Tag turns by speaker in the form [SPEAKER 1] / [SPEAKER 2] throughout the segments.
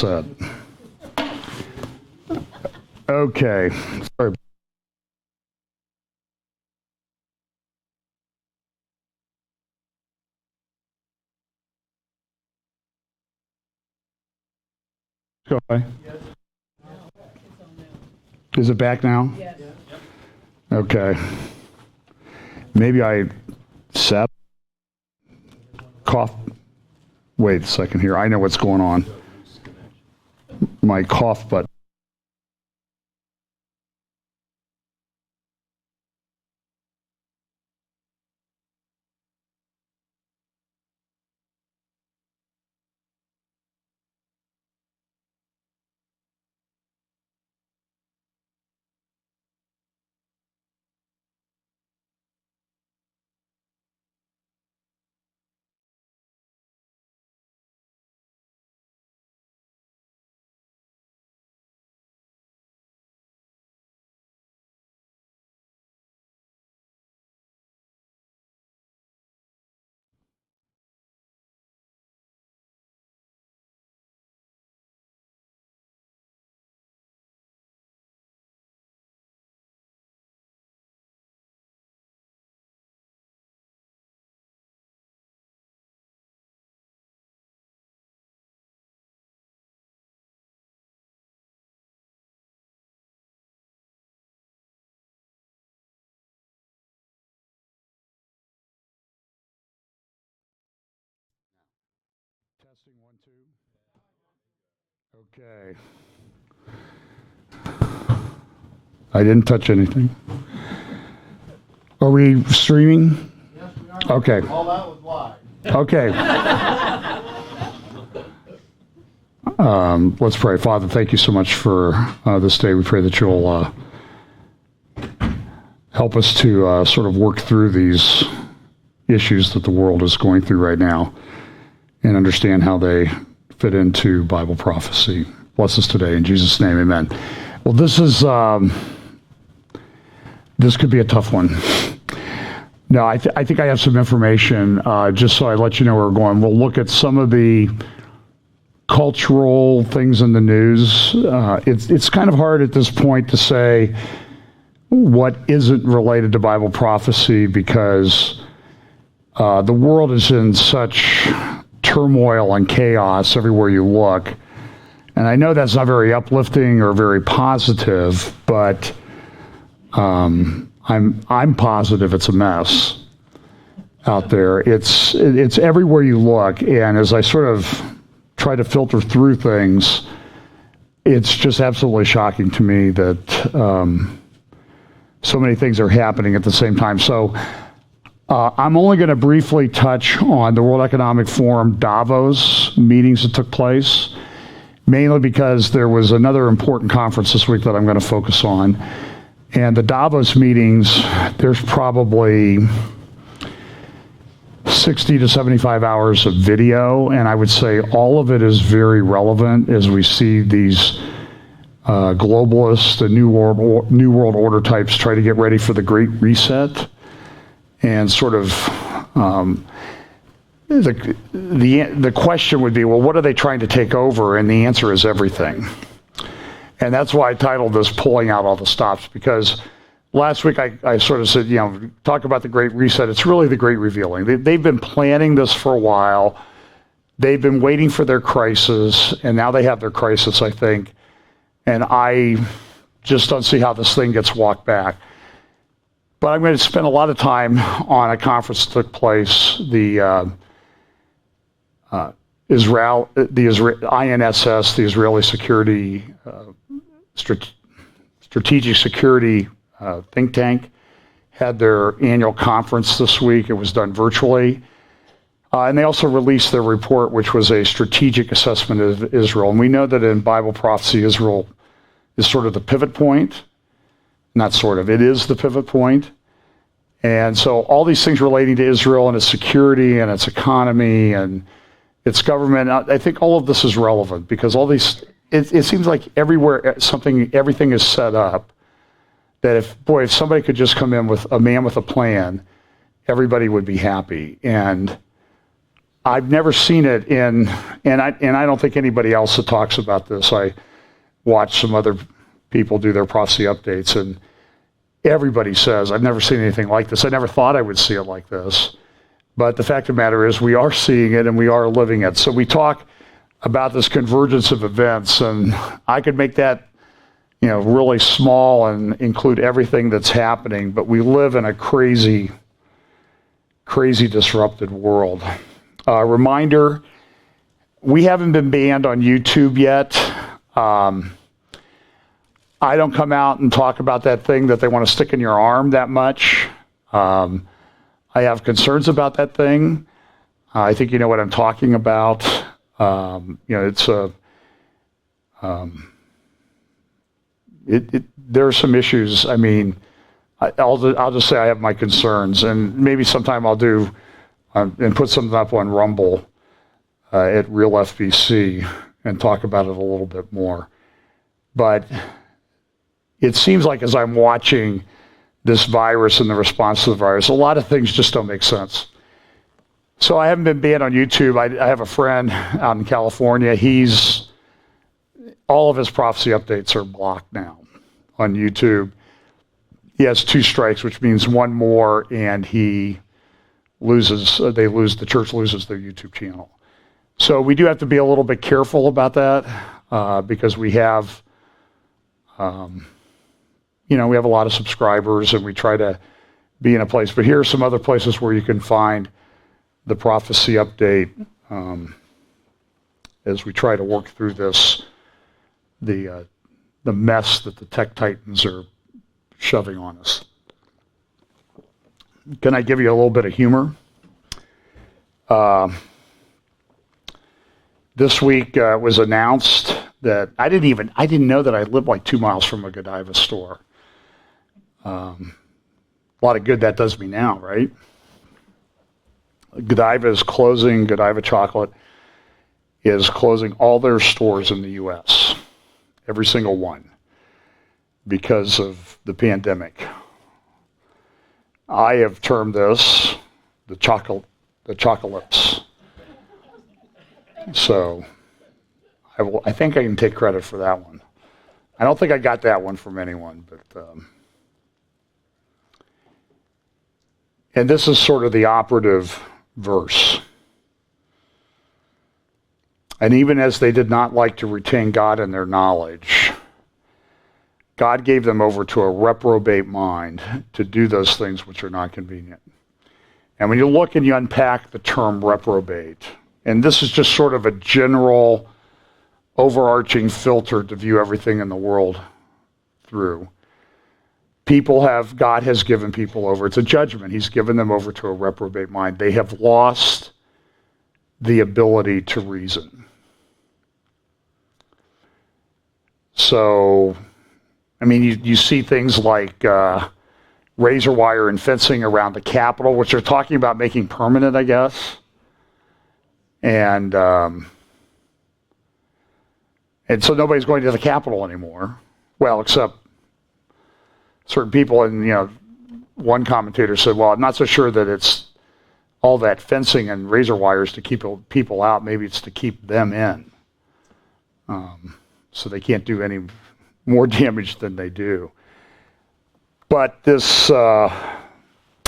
[SPEAKER 1] set. Okay. Sorry. Go ahead. Is it back now? Yes. Okay. Maybe I sat, cough. Wait a second here. I know what's going on. My cough button. Testing 1, 2. Okay. I didn't touch anything. Are we streaming?
[SPEAKER 2] Yes, we are.
[SPEAKER 1] Okay.
[SPEAKER 2] All that was live.
[SPEAKER 1] Okay. Let's pray. Father, thank you so much for this day. We pray that you'll help us to sort of work through these issues that the world is going through right now and understand how they fit into Bible prophecy. Bless us today. In Jesus' name, amen. Well, this could be a tough one. No, I think I have some information, just so I let you know where we're going. We'll look at some of the cultural things in the news. It's kind of hard at this point to say what isn't related to Bible prophecy because the world is in such turmoil and chaos everywhere you look. And I know that's not very uplifting or very positive, but I'm positive it's a mess out there. It's everywhere you look, and as I sort of try to filter through things, it's just absolutely shocking to me that so many things are happening at the same time. So I'm only going to briefly touch on the World Economic Forum Davos meetings that took place, mainly because there was another important conference this week that I'm going to focus on. And the Davos meetings, there's probably 60 to 75 hours of video, and I would say all of it is very relevant as we see these globalists, the New World Order types try to get ready for the Great Reset. And sort of the question would be, well, what are they trying to take over? And the answer is everything. And that's why I titled this Pulling Out All the Stops, because last week I sort of said, talk about the Great Reset. It's really the Great Revealing. They've been planning this for a while. They've been waiting for their crisis, and now they have their crisis, I think. And I just don't see how this thing gets walked back. But I'm going to spend a lot of time on a conference that took place, the INSS, the Israeli Strategic Security think tank, had their annual conference this week. It was done virtually. And they also released their report, which was a strategic assessment of Israel. And we know that in Bible prophecy, Israel is sort of the pivot point. Not sort of, it is the pivot point. And so all these things relating to Israel and its security and its economy and its government, I think all of this is relevant because all these, it seems like everywhere everything is set up that if somebody could just come in with a man with a plan, everybody would be happy. And I've never seen it and I don't think anybody else that talks about this. I watch some other people do their prophecy updates, and everybody says, I've never seen anything like this. I never thought I would see it like this. But the fact of the matter is we are seeing it and we are living it. So we talk about this convergence of events, and I could make that really small and include everything that's happening, but we live in a crazy disrupted world. Reminder, we haven't been banned on YouTube yet. I don't come out and talk about that thing that they want to stick in your arm that much. I have concerns about that thing. I think you know what I'm talking about. It's there are some issues. I mean, I'll just say I have my concerns, and maybe sometime I'll do and put something up on Rumble at Real FBC and talk about it a little bit more. But it seems like as I'm watching this virus and the response to the virus, a lot of things just don't make sense. So I haven't been banned on YouTube. I have a friend out in California. All of his prophecy updates are blocked now on YouTube. He has 2 strikes, which means one more, and the church loses their YouTube channel. So we do have to be a little bit careful about that because we have, we have a lot of subscribers, and we try to be in a place. But here are some other places where you can find the prophecy update as we try to work through this, the mess that the tech titans are shoving on us. Can I give you a little bit of humor? This week it was announced that I didn't know that I lived like 2 miles from a Godiva store. A lot of good that does me now, right? Godiva is closing. Godiva Chocolate is closing all their stores in the U.S., every single one, because of the pandemic. I have termed this the chocolates. So I think I can take credit for that one. I don't think I got that one from anyone, but and this is sort of the operative verse. And even as they did not like to retain God in their knowledge, God gave them over to a reprobate mind to do those things which are not convenient. And when you look and you unpack the term reprobate, and this is just sort of a general overarching filter to view everything in the world through. God has given people over. It's a judgment. He's given them over to a reprobate mind. They have lost the ability to reason. So, I mean, you see things like razor wire and fencing around the Capitol, which they're talking about making permanent, I guess. And so nobody's going to the Capitol anymore. Well, except certain people, and one commentator said, well, I'm not so sure that it's all that fencing and razor wires to keep people out. Maybe it's to keep them in. So they can't do any more damage than they do. But this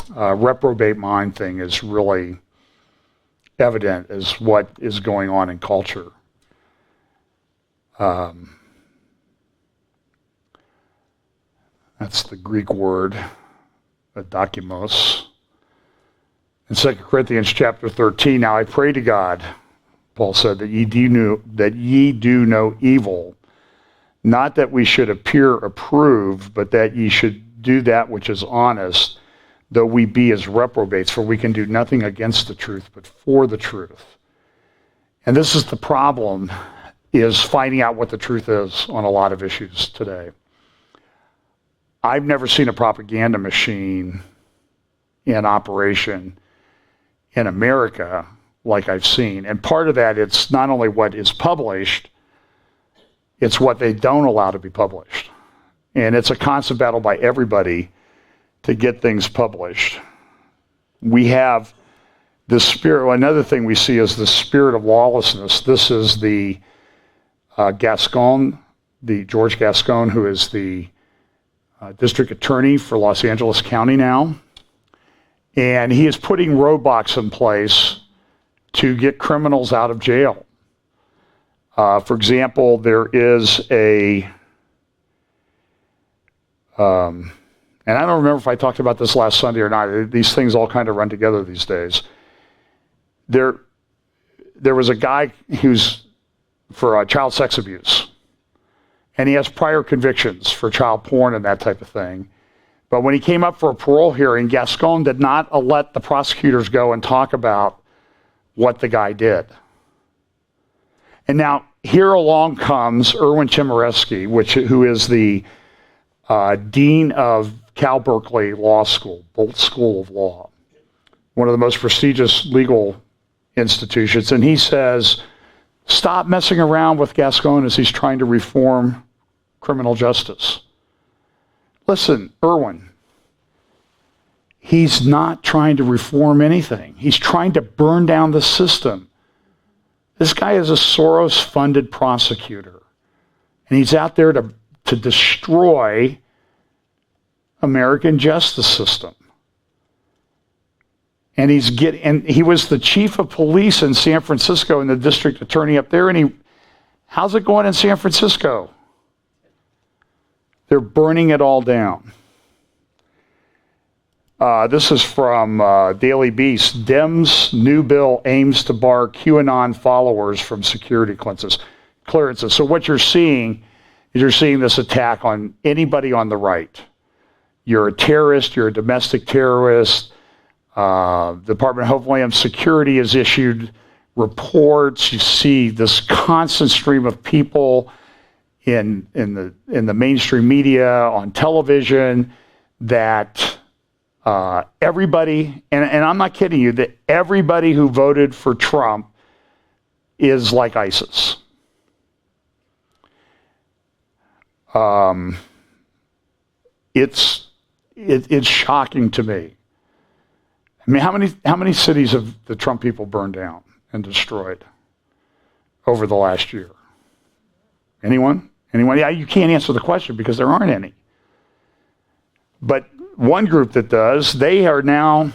[SPEAKER 1] reprobate mind thing is really evident as what is going on in culture. That's the Greek word, adokimos. In 2 Corinthians chapter 13, now I pray to God, Paul said, that ye do no evil, not that we should appear approved, but that ye should do that which is honest, though we be as reprobates, for we can do nothing against the truth, but for the truth. And this is the problem, is finding out what the truth is on a lot of issues today. I've never seen a propaganda machine in operation in America like I've seen. And part of that, it's not only what is published, it's what they don't allow to be published. And it's a constant battle by everybody to get things published. We have the spirit, another thing we see is the spirit of lawlessness. This is the Gascon, the George Gascon, who is the district attorney for Los Angeles County now. And he is putting roadblocks in place to get criminals out of jail. For example, there is and I don't remember if I talked about this last Sunday or not. These things all kind of run together these days. There was a guy who's for child sex abuse, and he has prior convictions for child porn and that type of thing. But when he came up for a parole hearing, Gascon did not let the prosecutors go and talk about what the guy did. And now here along comes Erwin Chemerinsky, who is the dean of Cal Berkeley Law School, Bolt School of Law, one of the most prestigious legal institutions. And he says, stop messing around with Gascon as he's trying to reform criminal justice. Listen, Erwin, he's not trying to reform anything. He's trying to burn down the system. This guy is a Soros-funded prosecutor, and he's out there to destroy American justice system. And he was the chief of police in San Francisco and the district attorney up there. And how's it going in San Francisco? They're burning it all down. This is from Daily Beast. Dems' new bill aims to bar QAnon followers from security clearances. So what you're seeing is this attack on anybody on the right. You're a terrorist. You're a domestic terrorist. The Department of Homeland Security has issued reports. You see this constant stream of people in the mainstream media, on television, that everybody, and I'm not kidding you, that everybody who voted for Trump is like ISIS. It's shocking to me. I mean, how many cities have the Trump people burned down and destroyed over the last year? Anyone? Yeah, you can't answer the question because there aren't any. But one group that does, they are now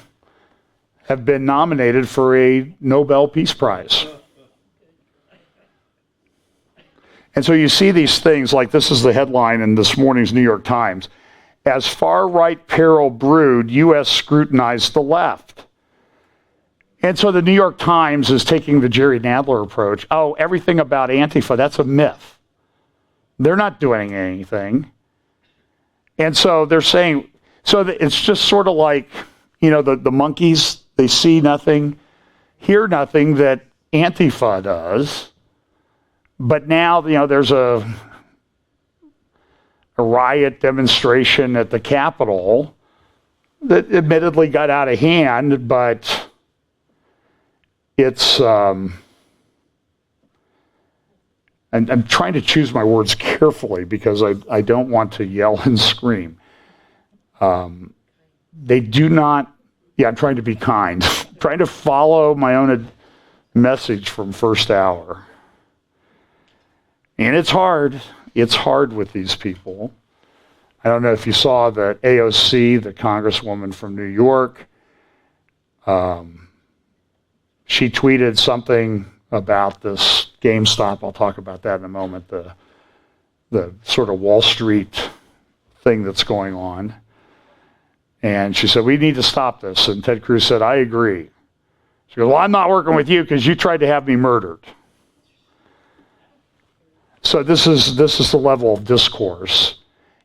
[SPEAKER 1] have been nominated for a Nobel Peace Prize. And so you see these things, like this is the headline in this morning's New York Times. As far-right peril brewed, U.S. scrutinized the left. And so the New York Times is taking the Jerry Nadler approach. Oh, everything about Antifa, that's a myth. They're not doing anything. And so they're saying, it's just sort of like, the monkeys, they see nothing, hear nothing that Antifa does. But now, there's a riot demonstration at the Capitol that admittedly got out of hand, but it's, and I'm trying to choose my words carefully because I don't want to yell and scream. They do not, I'm trying to be kind, trying to follow my own message from first hour. And it's hard. It's hard with these people. I don't know if you saw that AOC, the congresswoman from New York, she tweeted something about this GameStop. I'll talk about that in a moment, the sort of Wall Street thing that's going on. And she said, we need to stop this. And Ted Cruz said, I agree. She goes, well, I'm not working with you because you tried to have me murdered. So this is the level of discourse,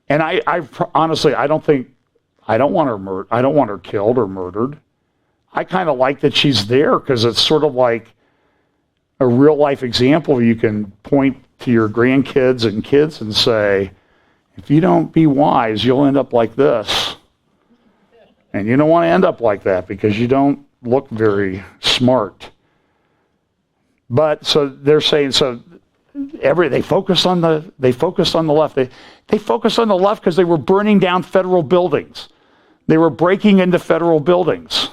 [SPEAKER 1] and I honestly I don't want her I don't want her killed or murdered. I kind of like that she's there because it's sort of like a real life example. You can point to your grandkids and kids and say, if you don't be wise, you'll end up like this, and you don't want to end up like that because you don't look very smart. But so they're saying so. They focused on the left. They focused on the left because they were burning down federal buildings. They were breaking into federal buildings.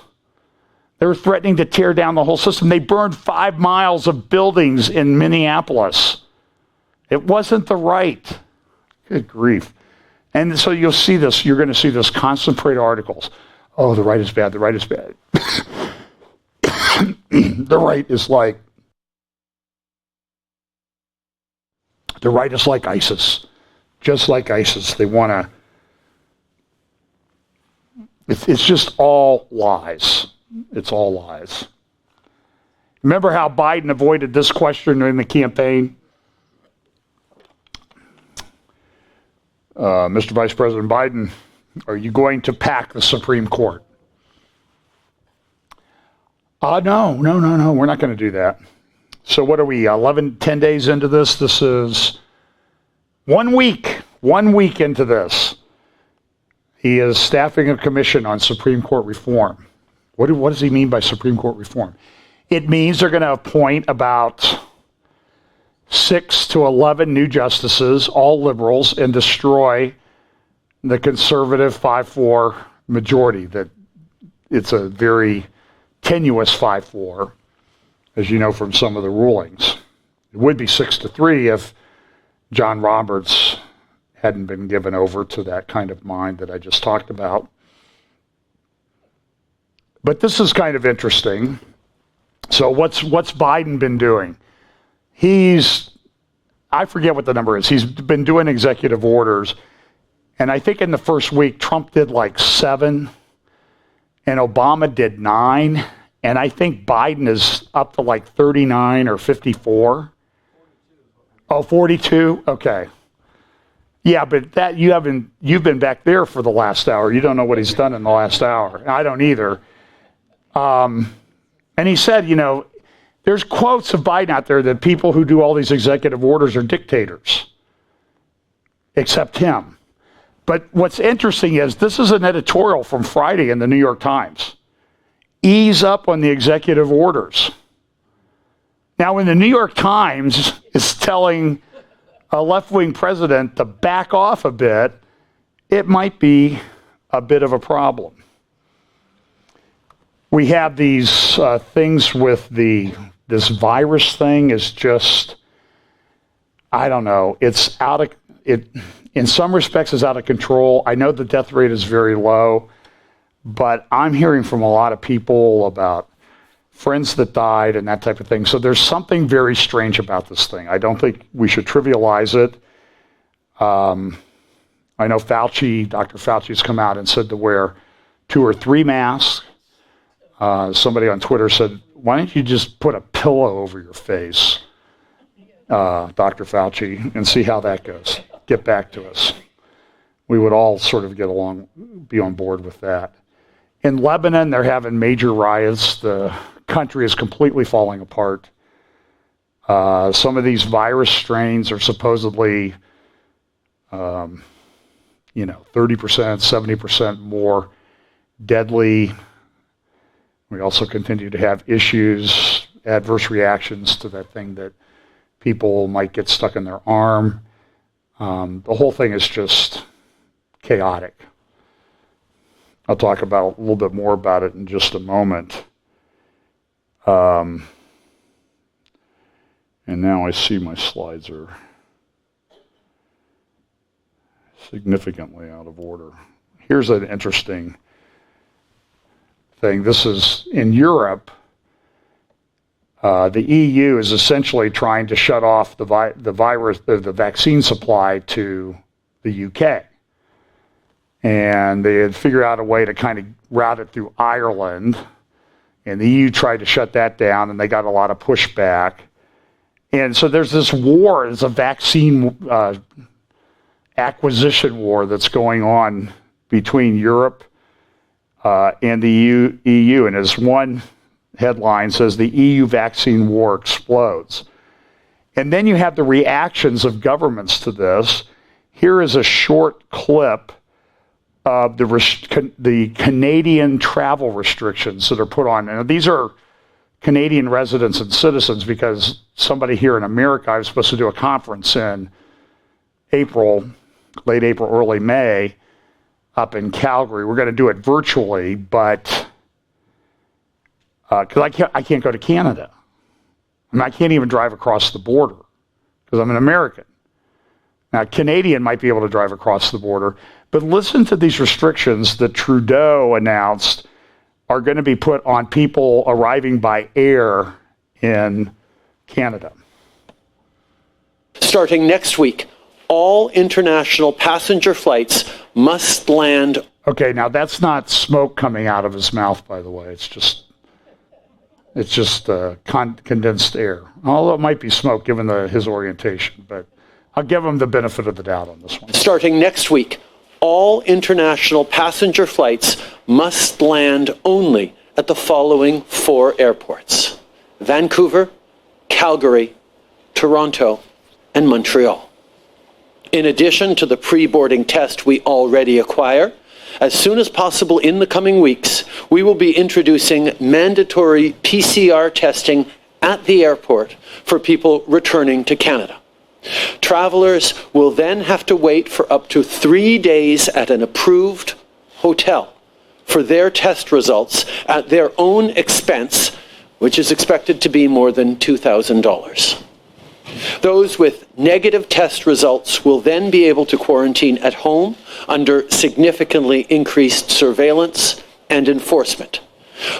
[SPEAKER 1] They were threatening to tear down the whole system. They burned 5 miles of buildings in Minneapolis. It wasn't the right. Good grief. And so you'll see this, you're going to see this constant parade of articles. Oh, the right is bad, the right is bad. The right is like ISIS. Just like ISIS. They want to, it's just all lies. It's all lies. Remember how Biden avoided this question during the campaign? Mr. Vice President Biden, are you going to pack the Supreme Court? No, we're not going to do that. So what are we, 10 days into this? This is 1 week into this. He is staffing a commission on Supreme Court reform. What does he mean by Supreme Court reform? It means they're going to appoint about 6 to 11 new justices, all liberals, and destroy the conservative 5-4 majority. That it's a very tenuous 5-4, as you know from some of the rulings. It would be 6-3 if John Roberts hadn't been given over to that kind of mind that I just talked about. But this is kind of interesting. So what's Biden been doing? I forget what the number is. He's been doing executive orders. And I think in the first week, Trump did like 7 and Obama did 9. And I think Biden is up to like 39 or 54. 42. Oh, 42? Okay. Yeah, but that you've been back there for the last hour. You don't know what he's done in the last hour. I don't either. And he said, there's quotes of Biden out there that people who do all these executive orders are dictators, except him. But what's interesting is this is an editorial from Friday in the New York Times. Ease up on the executive orders. Now, when the New York Times is telling a left-wing president to back off a bit, it might be a bit of a problem. We have these things with this virus thing is just, I don't know, in some respects is out of control. I know the death rate is very low, but I'm hearing from a lot of people about friends that died and that type of thing. So there's something very strange about this thing. I don't think we should trivialize it. I know Dr. Fauci's come out and said to wear 2 or 3 masks. Somebody on Twitter said, why don't you just put a pillow over your face, Dr. Fauci, and see how that goes. Get back to us. We would all sort of be on board with that. In Lebanon, they're having major riots. The country is completely falling apart. Some of these virus strains are supposedly, 30%, 70% more deadly. We also continue to have issues, adverse reactions to that thing that people might get stuck in their arm. The whole thing is just chaotic. I'll talk about a little bit more about it in just a moment. And now I see my slides are significantly out of order. Here's an interesting thing. This is in Europe. The EU is essentially trying to shut off the vaccine supply to the UK. And they had figured out a way to kind of route it through Ireland. And the EU tried to shut that down, and they got a lot of pushback. And so there's this war, there's a vaccine acquisition war that's going on between Europe and the EU. And as one headline says, the EU vaccine war explodes. And then you have the reactions of governments to this. Here is a short clip of the Canadian travel restrictions that are put on. And these are Canadian residents and citizens, because somebody here in America, I was supposed to do a conference in April, late April, early May, up in Calgary. We're going to do it virtually, but because I can't go to Canada. I mean, I can't even drive across the border because I'm an American. Now, a Canadian might be able to drive across the border, but listen to these restrictions that Trudeau announced are going to be put on people arriving by air in Canada.
[SPEAKER 2] Starting next week, all international passenger flights must land.
[SPEAKER 1] Okay, now that's not smoke coming out of his mouth, by the way. It's just condensed air. Although it might be smoke given his orientation, but I'll give him the benefit of the doubt on this one.
[SPEAKER 2] Starting next week, all international passenger flights must land only at the following 4 airports: Vancouver, Calgary, Toronto, and Montreal. In addition to the pre-boarding test we already acquire, as soon as possible in the coming weeks, we will be introducing mandatory PCR testing at the airport for people returning to Canada. Travelers will then have to wait for up to 3 days at an approved hotel for their test results at their own expense, which is expected to be more than $2,000. Those with negative test results will then be able to quarantine at home under significantly increased surveillance and enforcement.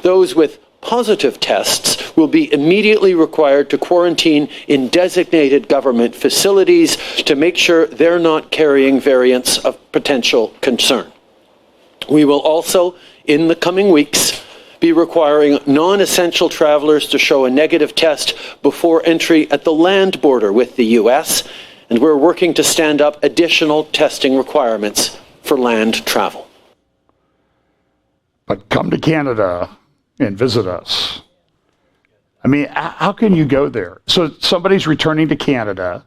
[SPEAKER 2] Those with positive tests will be immediately required to quarantine in designated government facilities to make sure they're not carrying variants of potential concern. We will also, in the coming weeks, be requiring non-essential travelers to show a negative test before entry at the land border with the US, and we're working to stand up additional testing requirements for land travel.
[SPEAKER 1] But come to Canada and visit us. I mean, how can you go there? So somebody's returning to Canada,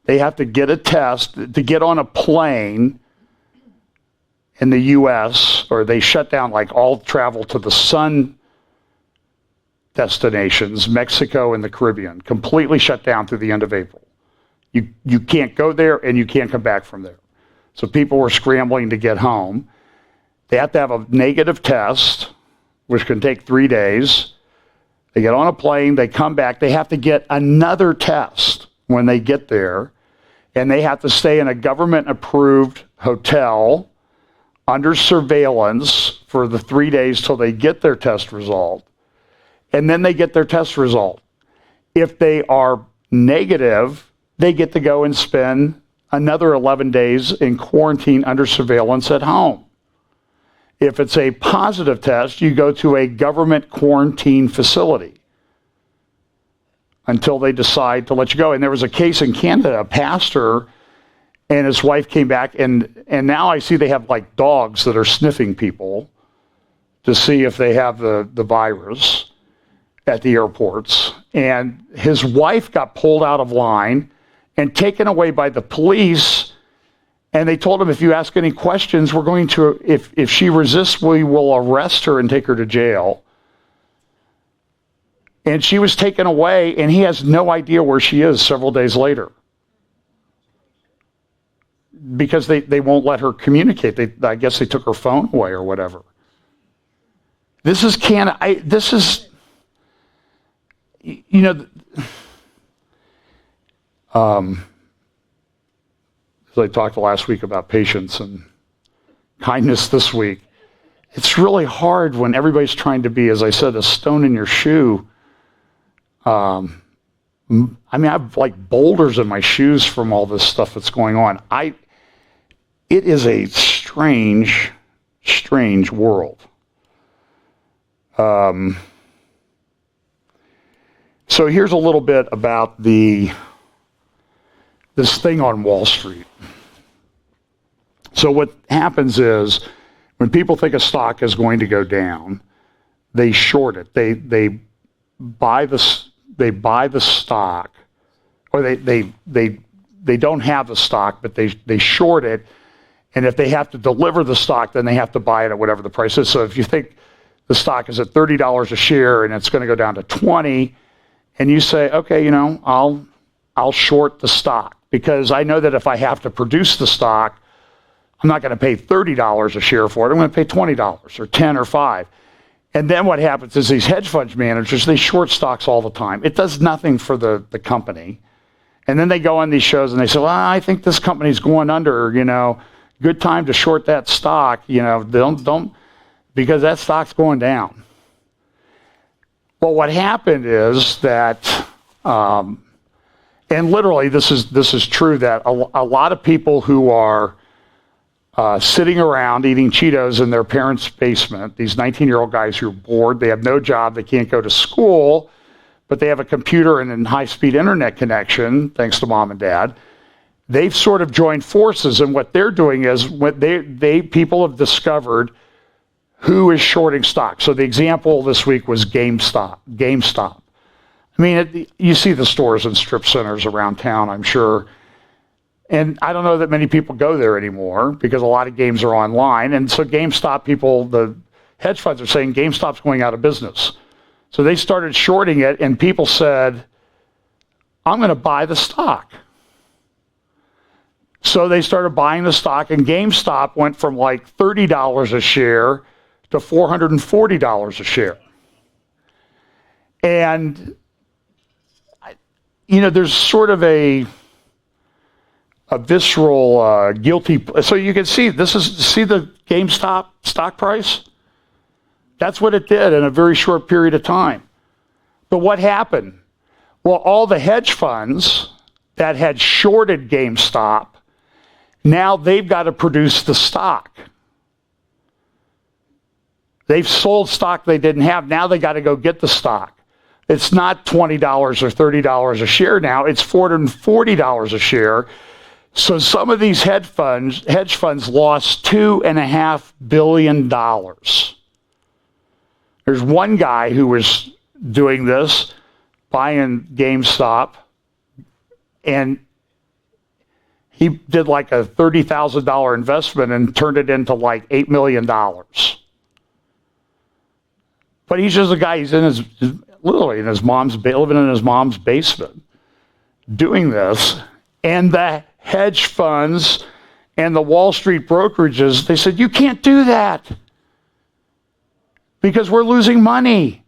[SPEAKER 1] they have to get a test to get on a plane in the US, or they shut down like all travel to the sun destinations, Mexico and the Caribbean, completely shut down through the end of April. You can't go there and you can't come back from there. So people were scrambling to get home. They have to have a negative test, which can take 3 days. They get on a plane, they come back, they have to get another test when they get there, and they have to stay in a government-approved hotel under surveillance for the 3 days till they get their test result, and then they get their test result. If they are negative, they get to go and spend another 11 days in quarantine under surveillance at home. If it's a positive test, you go to a government quarantine facility until they decide to let you go. And there was a case in Canada, a pastor and his wife came back, and now I see they have like dogs that are sniffing people to see if they have the virus at the airports. And his wife got pulled out of line and taken away by the police. And they told him, if you ask any questions, we're going to, if she resists, we will arrest her and take her to jail. And she was taken away, and he has no idea where she is several days later. Because they won't let her communicate. I guess they took her phone away or whatever. This is Canada. As I talked last week about patience and kindness this week, it's really hard when everybody's trying to be, as I said, a stone in your shoe. I have like boulders in my shoes from all this stuff that's going on. It is a strange, strange world. So here's a little bit about this thing on Wall Street. So what happens is when people think a stock is going to go down, they short it. They buy the stock, or they don't have the stock, but they short it. And if they have to deliver the stock, then they have to buy it at whatever the price is. So if you think the stock is at $30 a share and it's going to go down to 20, and you say, okay, I'll short the stock because I know that if I have to produce the stock, I'm not going to pay $30 a share for it. I'm going to pay $20 or $10 or $5. And then what happens is these hedge fund managers, they short stocks all the time. It does nothing for the company. And then they go on these shows and they say, well, I think this company's going under, good time to short that stock, don't, because that stock's going down. Well, what happened is that, and literally this is true, that a lot of people who are sitting around eating Cheetos in their parents' basement, these 19-year-old guys who are bored, they have no job, they can't go to school, but they have a computer and a high-speed internet connection, thanks to mom and dad. They've sort of joined forces, and what they're doing is people have discovered who is shorting stock. So the example this week was GameStop. I mean, you see the stores and strip centers around town, I'm sure. And I don't know that many people go there anymore because a lot of games are online. And so GameStop people, the hedge funds are saying GameStop's going out of business. So they started shorting it, and people said, I'm going to buy the stock. So they started buying the stock, and GameStop went from like $30 a share to $440 a share. And, there's sort of a visceral, guilty. So you can see the GameStop stock price? That's what it did in a very short period of time. But what happened? Well, all the hedge funds that had shorted GameStop, now they've got to produce the stock. They've sold stock they didn't have. Now they got to go get the stock. It's not $20 or $30 a share now. It's $440 a share. So some of these hedge funds lost $2.5 billion. There's one guy who was doing this, buying GameStop, and he did like a $30,000 investment and turned it into like $8 million. But he's just a guy, he's literally in his living in his mom's basement, doing this. And the hedge funds and the Wall Street brokerages, they said, you can't do that because we're losing money.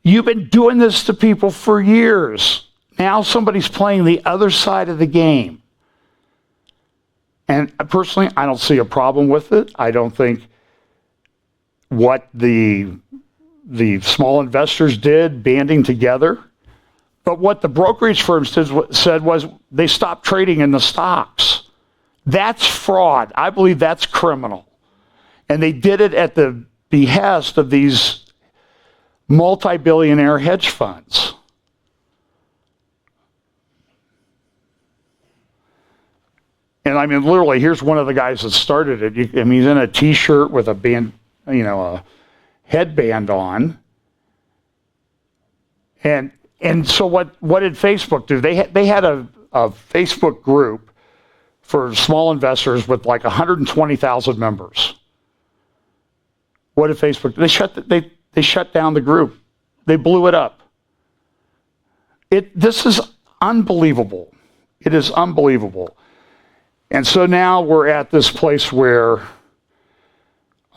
[SPEAKER 1] You've been doing this to people for years. Now somebody's playing the other side of the game. And personally, I don't see a problem with it. I don't think what the small investors did, banding together. But what the brokerage firms said was they stopped trading in the stocks. That's fraud. I believe that's criminal. And they did it at the behest of these multi-billionaire hedge funds. And I mean, literally, here's one of the guys that started it. He's in a T-shirt with a band, a headband on. And so what did Facebook do? They had a Facebook group for small investors with like 120,000 members. What did Facebook do? They shut down the group. They blew it up. This is unbelievable. It is unbelievable. And so now we're at this place where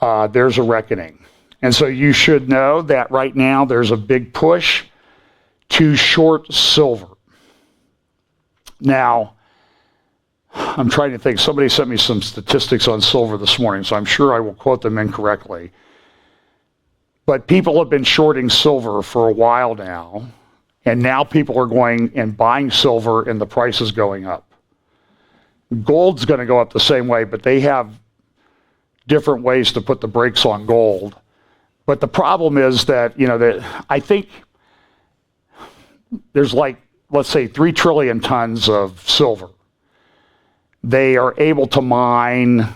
[SPEAKER 1] there's a reckoning. And so you should know that right now there's a big push to short silver. Now, I'm trying to think. Somebody sent me some statistics on silver this morning, so I'm sure I will quote them incorrectly. But people have been shorting silver for a while now, and now people are going and buying silver and the price is going up. Gold's going to go up the same way, but they have different ways to put the brakes on gold. But the problem is that, that I think there's like, let's say, 3 trillion tons of silver. They are able to mine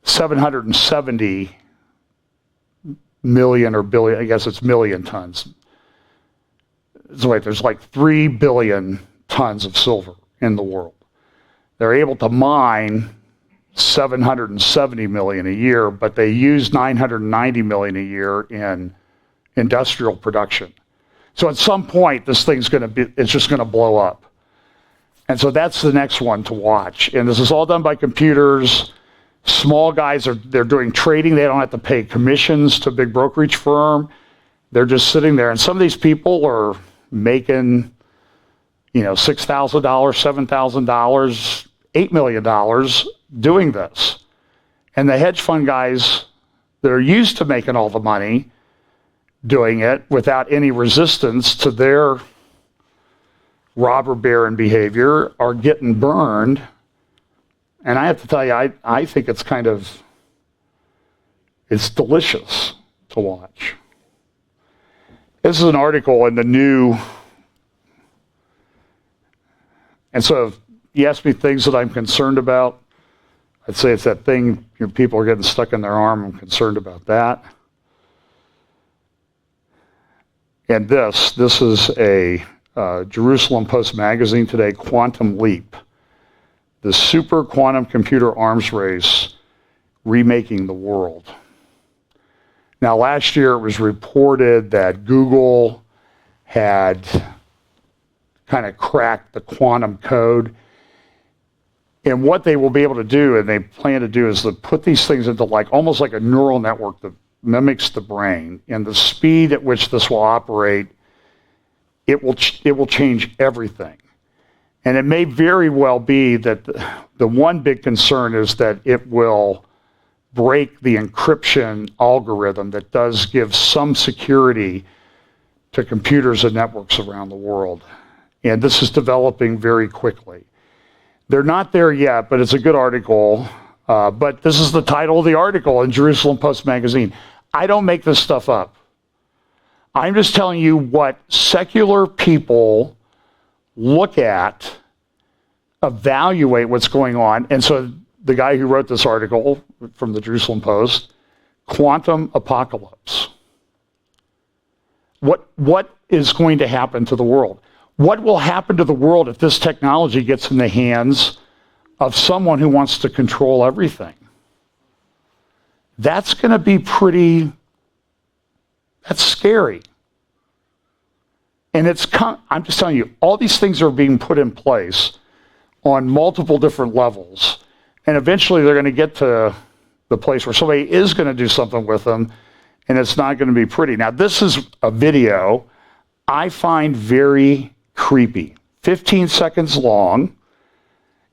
[SPEAKER 1] 770 million or billion, I guess it's million tons. So wait, there's like 3 billion tons of silver in the world. They're able to mine 770 million a year, but they use 990 million a year in industrial production. So at some point, this thing's it's just going to blow up. And so that's the next one to watch. And this is all done by computers. Small guys they're doing trading. They don't have to pay commissions to a big brokerage firm. They're just sitting there. And some of these people are making, $6,000, $7,000, $8 million doing this. And the hedge fund guys that are used to making all the money doing it without any resistance to their robber baron behavior are getting burned. And I have to tell you, I think it's it's delicious to watch. This is an article in the new, and so if you ask me things that I'm concerned about, I'd say it's that thing, people are getting stuck in their arm. I'm concerned about that. And this is a Jerusalem Post magazine today, Quantum Leap, the super quantum computer arms race remaking the world. Now, last year it was reported that Google had kind of cracked the quantum code. And what they will be able to do, and they plan to do, is to put these things into almost like a neural network that mimics the brain. And the speed at which this will operate, it will change everything. And it may very well be that the one big concern is that it will break the encryption algorithm that does give some security to computers and networks around the world. And this is developing very quickly. They're not there yet, but it's a good article. But this is the title of the article in Jerusalem Post magazine. I don't make this stuff up. I'm just telling you what secular people look at, evaluate what's going on. And so the guy who wrote this article from the Jerusalem Post, quantum apocalypse. What is going to happen to the world? What will happen to the world if this technology gets in the hands of someone who wants to control everything? That's going to be that's scary. And I'm just telling you, all these things are being put in place on multiple different levels. And eventually they're going to get to the place where somebody is going to do something with them, and it's not going to be pretty. Now, this is a video I find very creepy. 15 seconds long,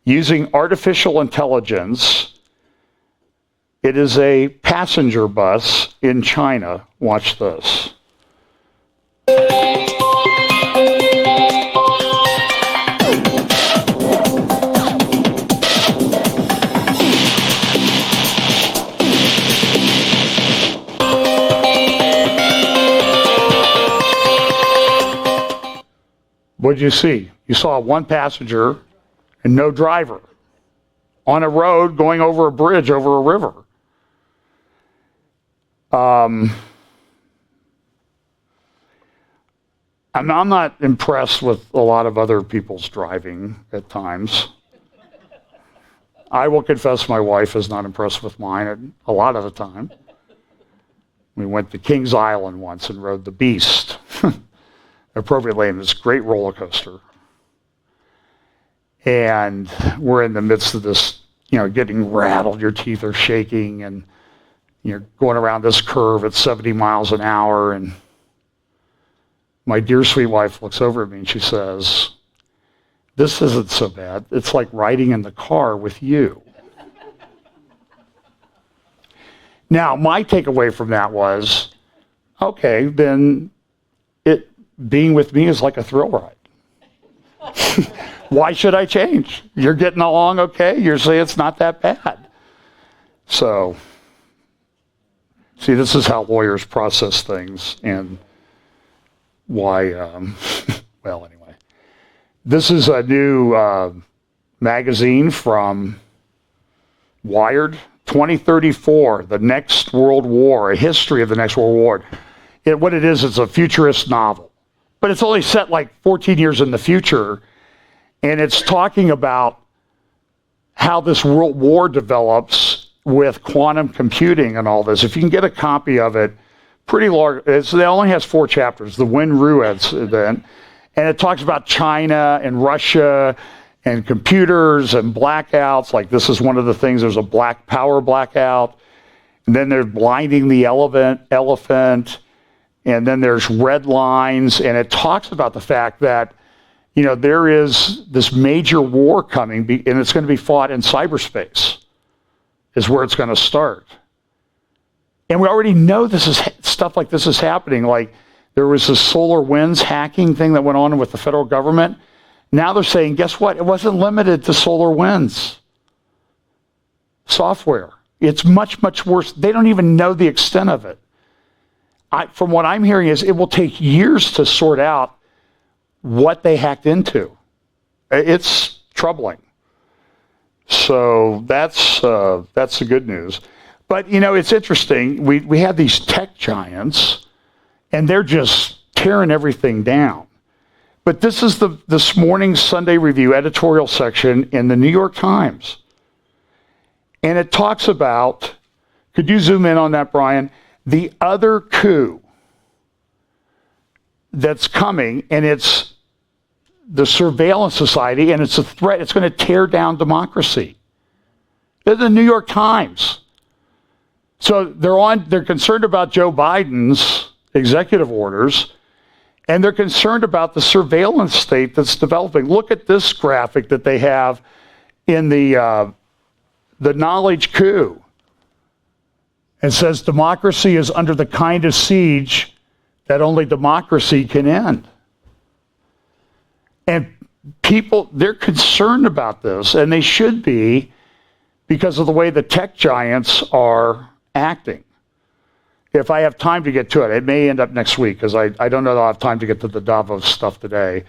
[SPEAKER 1] using artificial intelligence. It is a passenger bus in China. Watch this. What did you see? You saw one passenger and no driver on a road going over a bridge over a river. I'm not impressed with a lot of other people's driving at times. I will confess my wife is not impressed with mine a lot of the time. We went to Kings Island once and rode the Beast. Appropriately, in this great roller coaster. And we're in the midst of this, getting rattled, your teeth are shaking, and you're going around this curve at 70 miles an hour. And my dear sweet wife looks over at me and she says, "This isn't so bad. It's like riding in the car with you." Now, my takeaway from that was, okay, then being with me is like a thrill ride. Why should I change? You're getting along okay. You're saying it's not that bad. So, see, this is how lawyers process things and why, well, anyway. This is a new magazine from Wired, 2034, the next world war, a history of the next world war. What it is, it's a futurist novel. But it's only set 14 years in the future, and it's talking about how this world war develops with quantum computing and all this. If you can get a copy of it, pretty large. It only has 4 chapters, the Wenru event, and it talks about China and Russia and computers and blackouts. Like this is one of the things, there's a black power blackout. And then they're blinding the elephant. And then there's red lines. And it talks about the fact that, there is this major war coming, and it's going to be fought in cyberspace, is where it's going to start. And we already know stuff like this is happening. Like there was this solar winds hacking thing that went on with the federal government. Now they're saying, guess what? It wasn't limited to solar winds software. It's much, much worse. They don't even know the extent of it. From what I'm hearing is it will take years to sort out what they hacked into. It's troubling. So that's the good news. But, it's interesting. We have these tech giants, and they're just tearing everything down. But this is this morning's Sunday Review editorial section in the New York Times. And it talks about, could you zoom in on that, Brian? The other coup that's coming, and it's the surveillance society, and it's a threat. It's going to tear down democracy. They're the New York Times. So they're concerned about Joe Biden's executive orders, and they're concerned about the surveillance state that's developing. Look at this graphic that they have in the knowledge coup. It says democracy is under the kind of siege that only democracy can end. And people, they're concerned about this, and they should be, because of the way the tech giants are acting. If I have time to get to it, it may end up next week, because I don't know that I'll have time to get to the Davos stuff today,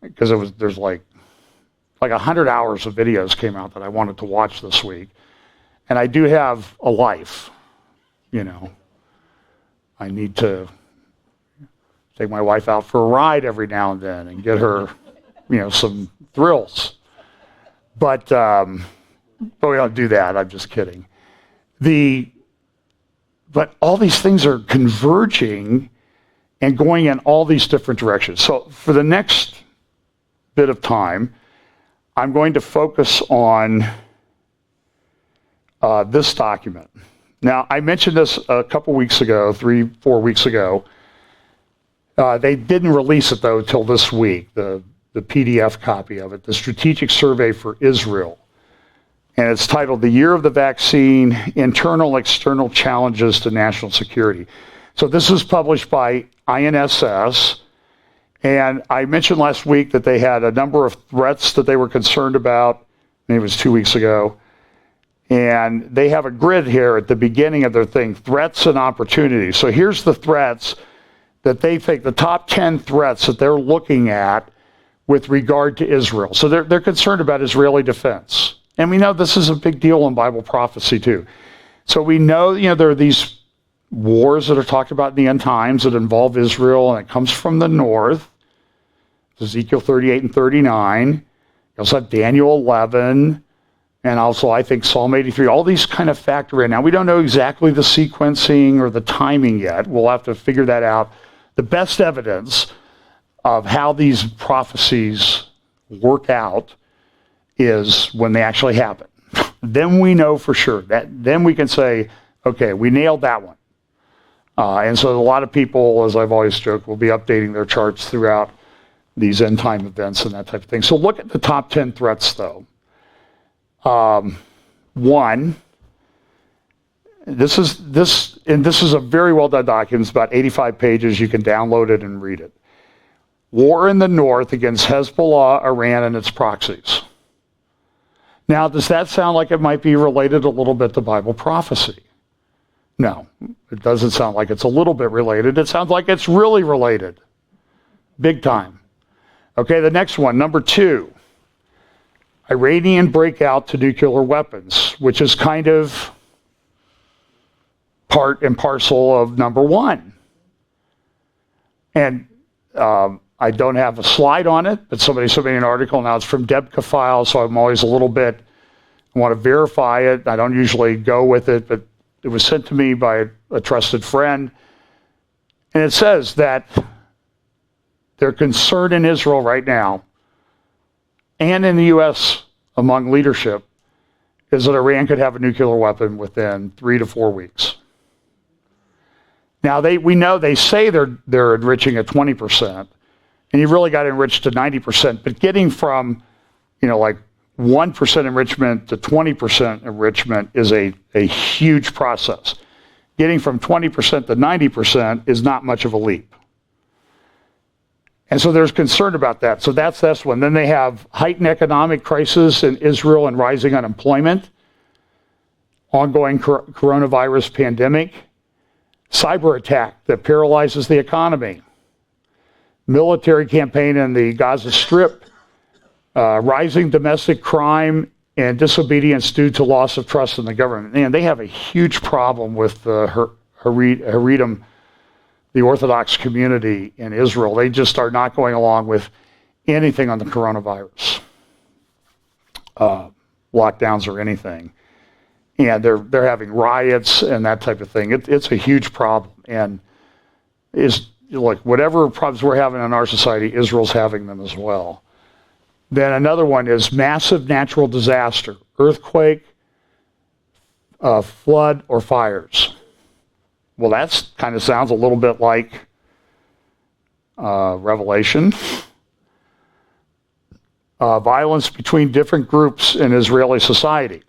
[SPEAKER 1] because there's like 100 hours of videos came out that I wanted to watch this week. And I do have a life, I need to take my wife out for a ride every now and then and get her, some thrills. But we don't do that. I'm just kidding. But all these things are converging and going in all these different directions. So for the next bit of time, I'm going to focus on this document. Now, I mentioned this a couple weeks ago, 3-4 weeks ago. They didn't release it, though, till this week, the PDF copy of it, the Strategic Survey for Israel. And it's titled, The Year of the Vaccine, Internal External Challenges to National Security. So this is published by INSS. And I mentioned last week that they had a number of threats that they were concerned about. Maybe it was 2 weeks ago. And they have a grid here at the beginning of their thing, threats and opportunities. So here's the threats that they think, the top 10 threats that they're looking at with regard to Israel. So they're concerned about Israeli defense. And we know this is a big deal in Bible prophecy too. So we know, there are these wars that are talked about in the end times that involve Israel, and it comes from the north. Ezekiel 38 and 39. You also have Daniel 11. And also, I think, Psalm 83, all these kind of factor in. Now, we don't know exactly the sequencing or the timing yet. We'll have to figure that out. The best evidence of how these prophecies work out is when they actually happen. Then we know for sure. Then we can say, okay, we nailed that one. And so a lot of people, as I've always joked, will be updating their charts throughout these end time events and that type of thing. So look at the top 10 threats, though. One, this is a very well done document. It's about 85 pages. You can download it and read it. War in the north against Hezbollah, Iran, and its proxies. Now, does that sound like it might be related a little bit to Bible prophecy? No, it doesn't sound like it's a little bit related. It sounds like it's really related. Big time. Okay, the next one, number 2. Iranian breakout to nuclear weapons, which is kind of part and parcel of number 1. And I don't have a slide on it, but somebody sent me an article. Now it's from Debka File, so I'm always a little bit, I want to verify it. I don't usually go with it, but it was sent to me by a trusted friend. And it says that they're concerned in Israel right now and in the U.S. among leadership is that Iran could have a nuclear weapon within 3 to 4 weeks. Now, we know they say they're enriching at 20%, and you've really got to enrich to 90%, but getting from, like 1% enrichment to 20% enrichment is a huge process. Getting from 20% to 90% is not much of a leap. And so there's concern about that. So that's this one. Then they have heightened economic crisis in Israel and rising unemployment, ongoing coronavirus pandemic, cyber attack that paralyzes the economy, military campaign in the Gaza Strip, rising domestic crime and disobedience due to loss of trust in the government. And they have a huge problem with the Haredim, the Orthodox community in Israel. They just are not going along with anything on the coronavirus, lockdowns or anything. And they're having riots and that type of thing. It's a huge problem. And whatever problems we're having in our society, Israel's having them as well. Then another one is massive natural disaster, earthquake, flood, or fires. Well, that kind of sounds a little bit like Revelation. Violence between different groups in Israeli society.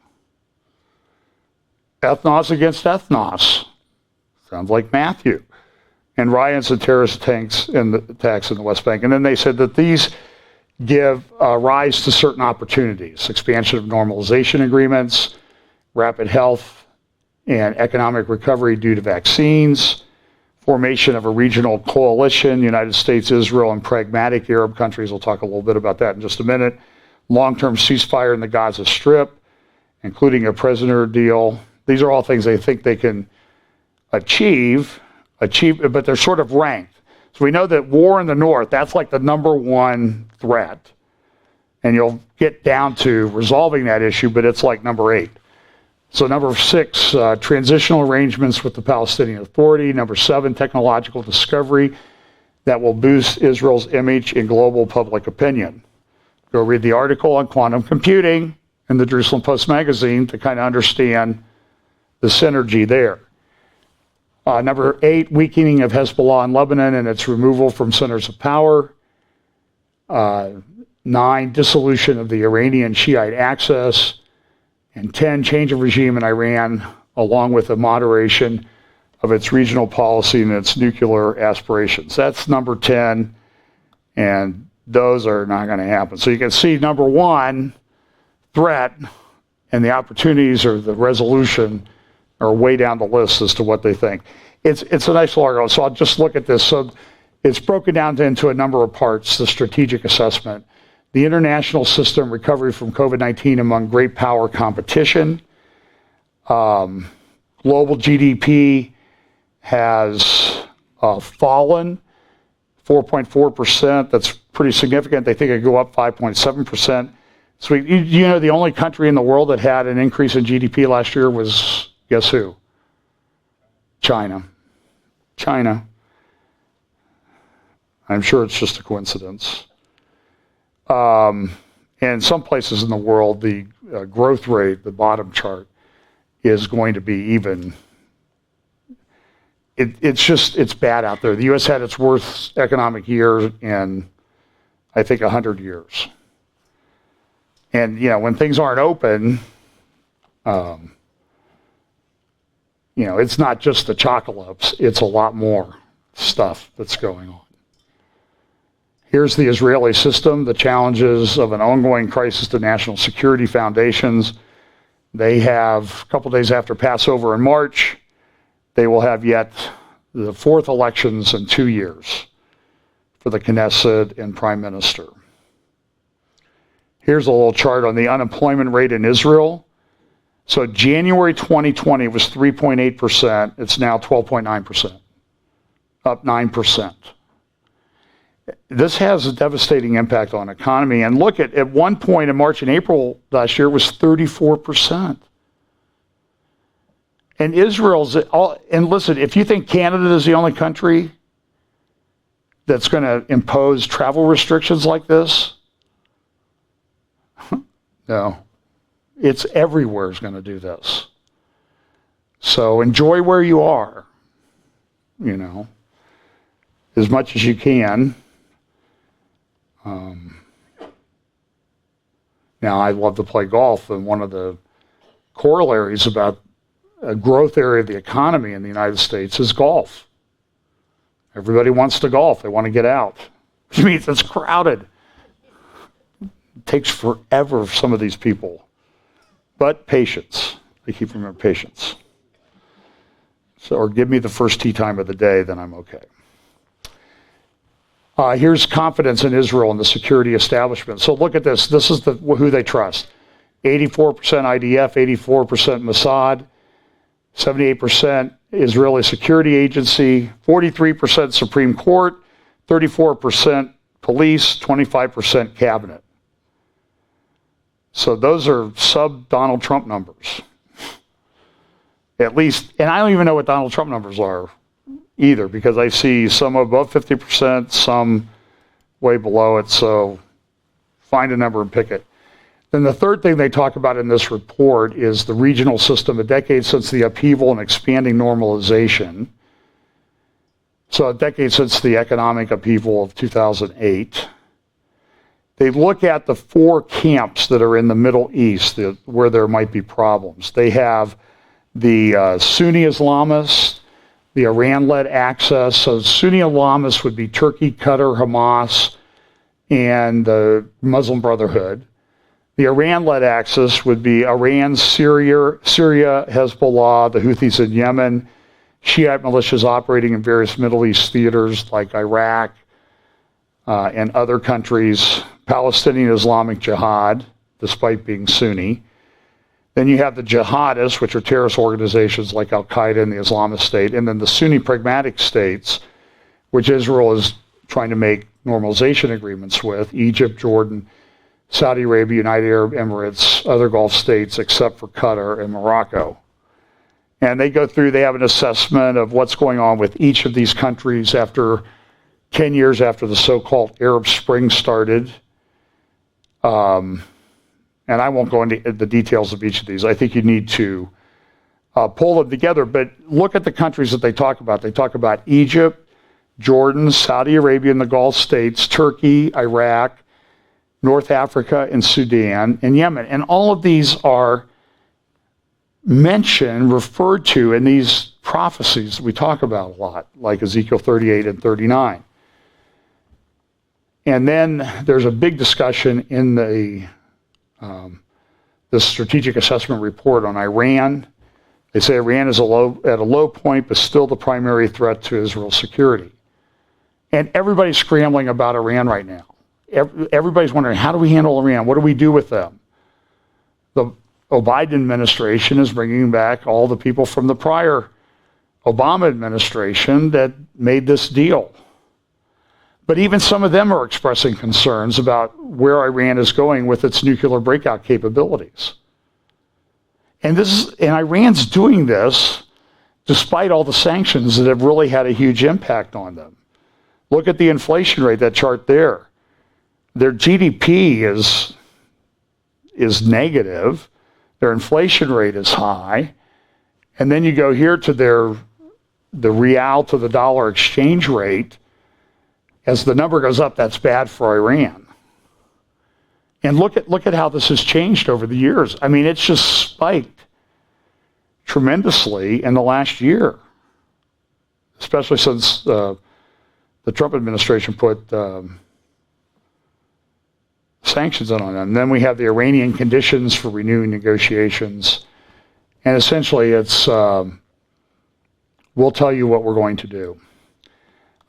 [SPEAKER 1] Ethnos against ethnos. Sounds like Matthew. And riots and terrorist attacks in the West Bank. And then they said that these give rise to certain opportunities. Expansion of normalization agreements, rapid health and economic recovery due to vaccines, formation of a regional coalition, United States, Israel, and pragmatic Arab countries. We'll talk a little bit about that in just a minute. Long-term ceasefire in the Gaza Strip, including a prisoner deal. These are all things they think they can achieve, but they're sort of ranked. So we know that war in the north, that's like the number one threat. And you'll get down to resolving that issue, but it's like number 8. So number 6, transitional arrangements with the Palestinian Authority. Number 7, technological discovery that will boost Israel's image in global public opinion. Go read the article on quantum computing in the Jerusalem Post magazine to kind of understand the synergy there. Number 8, weakening of Hezbollah in Lebanon and its removal from centers of power. 9, dissolution of the Iranian Shiite axis. And 10, change of regime in Iran, along with the moderation of its regional policy and its nuclear aspirations. That's number 10, and those are not going to happen. So you can see number 1, threat, and the opportunities or the resolution are way down the list as to what they think. It's a nice little article, so I'll just look at this. So it's broken down into a number of parts, the strategic assessment. The international system recovery from COVID-19 among great power competition. Global GDP has fallen 4.4%. That's pretty significant. They think it could go up 5.7%. So the only country in the world that had an increase in GDP last year was, guess who? China. I'm sure it's just a coincidence. And some places in the world, the growth rate, the bottom chart, is going to be even. It's bad out there. The U.S. had its worst economic year in, I think, 100 years. And, when things aren't open, it's not just the chocolates, it's a lot more stuff that's going on. Here's the Israeli system, the challenges of an ongoing crisis to national security foundations. They have, a couple days after Passover in March, they will have yet the 4th elections in 2 years for the Knesset and Prime Minister. Here's a little chart on the unemployment rate in Israel. So January 2020 was 3.8%. It's now 12.9%, up 9%. This has a devastating impact on economy. And look, at one point in March and April last year, it was 34%. And Israel's, and listen, if you think Canada is the only country that's going to impose travel restrictions like this, No. It's everywhere is going to do this. So enjoy where you are, as much as you can. Now, I love to play golf, and one of the corollaries about a growth area of the economy in the United States is golf. Everybody wants to golf. They want to get out, which means it's crowded. It takes forever for some of these people. But patience. I keep remembering patience. So, or give me the first tee time of the day, then I'm okay. Here's confidence in Israel and the security establishment. So look at this. This is who they trust. 84% IDF, 84% Mossad, 78% Israeli Security Agency, 43% Supreme Court, 34% police, 25% cabinet. So those are sub-Donald Trump numbers. At least, and I don't even know what Donald Trump numbers are either, because I see some above 50%, some way below it, so find a number and pick it. Then the third thing they talk about in this report is the regional system, a decade since the upheaval and expanding normalization. So a decade since the economic upheaval of 2008. They look at the four camps that are in the Middle East where there might be problems. They have the Sunni Islamists, the Iran-led axis. So Sunni Islamists would be Turkey, Qatar, Hamas, and the Muslim Brotherhood. The Iran-led axis would be Iran, Syria, Hezbollah, the Houthis in Yemen, Shiite militias operating in various Middle East theaters like Iraq and other countries, Palestinian Islamic Jihad, despite being Sunni. Then you have the jihadists, which are terrorist organizations like Al-Qaeda and the Islamist State, and then the Sunni pragmatic states, which Israel is trying to make normalization agreements with, Egypt, Jordan, Saudi Arabia, United Arab Emirates, other Gulf states, except for Qatar and Morocco. And they go through, they have an assessment of what's going on with each of these countries after 10 years after the so-called Arab Spring started. And I won't go into the details of each of these. I think you need to pull them together. But look at the countries that they talk about. They talk about Egypt, Jordan, Saudi Arabia and the Gulf states, Turkey, Iraq, North Africa and Sudan, and Yemen. And all of these are mentioned, referred to in these prophecies that we talk about a lot, like Ezekiel 38 and 39. And then there's a big discussion in the strategic assessment report on Iran. They say Iran is at a low point, but still the primary threat to Israel's security. And everybody's scrambling about Iran right now. Everybody's wondering, how do we handle Iran? What do we do with them? The Biden administration is bringing back all the people from the prior Obama administration that made this deal. But even some of them are expressing concerns about where Iran is going with its nuclear breakout capabilities. And Iran's doing this despite all the sanctions that have really had a huge impact on them. Look at the inflation rate, that chart there. Their GDP is negative. Their inflation rate is high. And then you go here to the real to the dollar exchange rate. As the number goes up, that's bad for Iran. And look at how this has changed over the years. I mean, it's just spiked tremendously in the last year, especially since the Trump administration put sanctions on them. And then we have the Iranian conditions for renewing negotiations. And essentially it's, we'll tell you what we're going to do.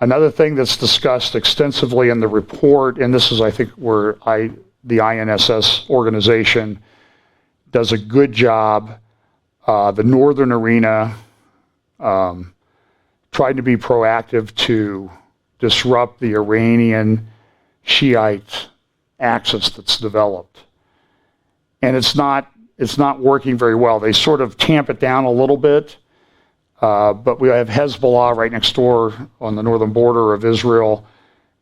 [SPEAKER 1] Another thing that's discussed extensively in the report, and this is, I think, where the INSS organization does a good job. The Northern Arena tried to be proactive to disrupt the Iranian Shiite axis that's developed. And it's not working very well. They sort of tamp it down a little bit. But we have Hezbollah right next door on the northern border of Israel,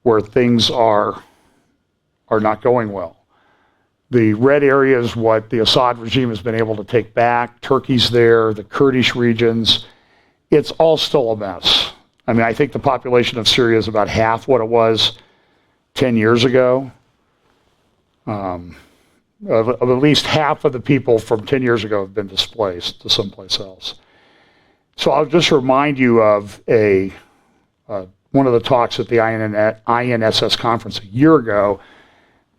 [SPEAKER 1] where things are not going well. The red area is what the Assad regime has been able to take back. Turkey's there, the Kurdish regions. It's all still a mess. I mean, I think the population of Syria is about half what it was 10 years ago. Of at least half of the people from 10 years ago have been displaced to someplace else. So I'll just remind you of one of the talks at the INSS conference a year ago.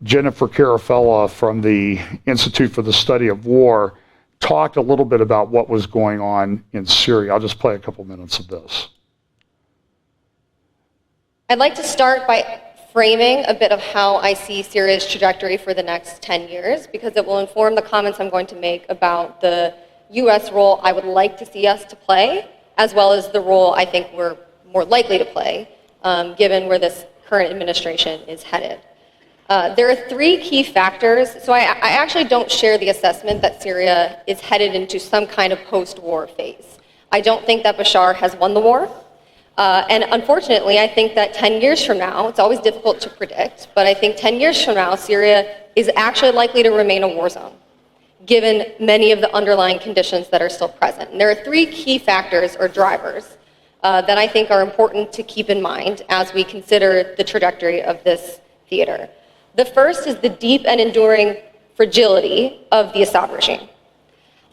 [SPEAKER 1] Jennifer Carafella from the Institute for the Study of War talked a little bit about what was going on in Syria. I'll just play a couple minutes of this.
[SPEAKER 3] I'd like to start by framing a bit of how I see Syria's trajectory for the next 10 years, because it will inform the comments I'm going to make about the US role I would like to see us to play, as well as the role I think we're more likely to play, given where this current administration is headed. There are three key factors. So I actually don't share the assessment that Syria is headed into some kind of post-war phase. I don't think that Bashar has won the war. And unfortunately, I think that 10 years from now, it's always difficult to predict, but I think 10 years from now, Syria is actually likely to remain a war zone, given many of the underlying conditions that are still present. And there are three key factors or drivers that I think are important to keep in mind as we consider the trajectory of this theater. The first is the deep and enduring fragility of the Assad regime.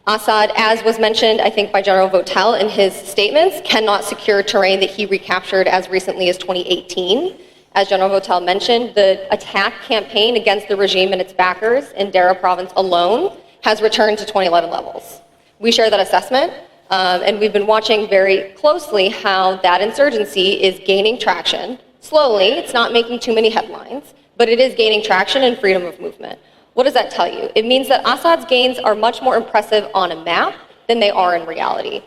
[SPEAKER 3] Assad, as was mentioned, I think, by General Votel in his statements, cannot secure terrain that he recaptured as recently as 2018. As General Votel mentioned, the attack campaign against the regime and its backers in Dara province alone has returned to 2011 levels. We share that assessment, and we've been watching very closely how that insurgency is gaining traction. Slowly, it's not making too many headlines, but it is gaining traction and freedom of movement. What does that tell you? It means that Assad's gains are much more impressive on a map than they are in reality.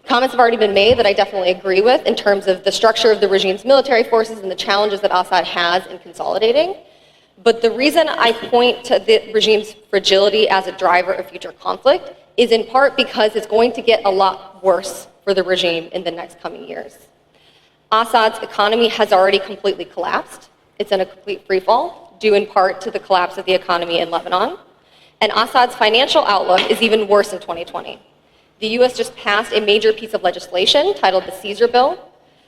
[SPEAKER 3] Comments have already been made that I definitely agree with in terms of the structure of the regime's military forces and the challenges that Assad has in consolidating. But the reason I point to the regime's fragility as a driver of future conflict is in part because it's going to get a lot worse for the regime in the next coming years. Assad's economy has already completely collapsed. It's in a complete freefall, due in part to the collapse of the economy in Lebanon. And Assad's financial outlook is even worse in 2020. The US just passed a major piece of legislation titled the Caesar Bill,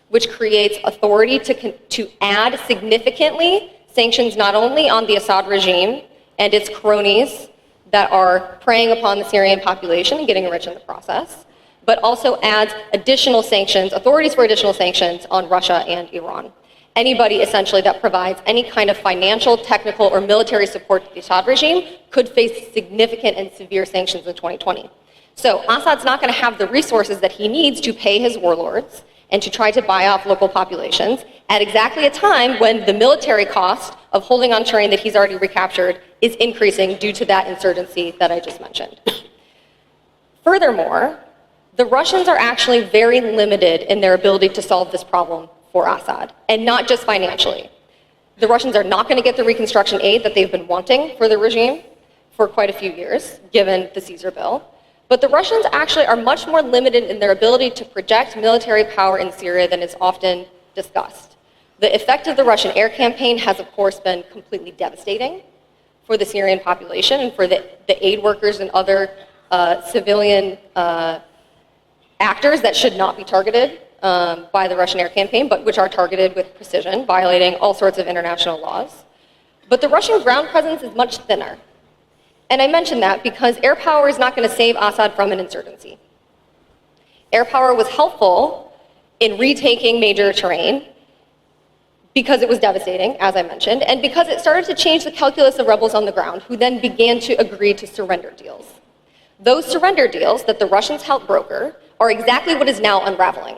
[SPEAKER 3] which creates authority to add significantly sanctions not only on the Assad regime and its cronies that are preying upon the Syrian population and getting rich in the process, but also adds additional sanctions, authorities for additional sanctions on Russia and Iran. Anybody essentially that provides any kind of financial, technical, or military support to the Assad regime could face significant and severe sanctions in 2020. So Assad's not going to have the resources that he needs to pay his warlords and to try to buy off local populations at exactly a time when the military cost of holding on terrain that he's already recaptured is increasing due to that insurgency that I just mentioned. Furthermore, the Russians are actually very limited in their ability to solve this problem for Assad, and not just financially. The Russians are not going to get the reconstruction aid that they've been wanting for the regime for quite a few years, given the Caesar Bill. But the Russians actually are much more limited in their ability to project military power in Syria than is often discussed. The effect of the Russian air campaign has, of course, been completely devastating for the Syrian population and for the aid workers and other civilian actors that should not be targeted by the Russian air campaign, but which are targeted with precision, violating all sorts of international laws. But the Russian ground presence is much thinner. And I mention that because air power is not going to save Assad from an insurgency. Air power was helpful in retaking major terrain because it was devastating, as I mentioned, and because it started to change the calculus of rebels on the ground, who then began to agree to surrender deals. Those surrender deals that the Russians helped broker are exactly what is now unraveling.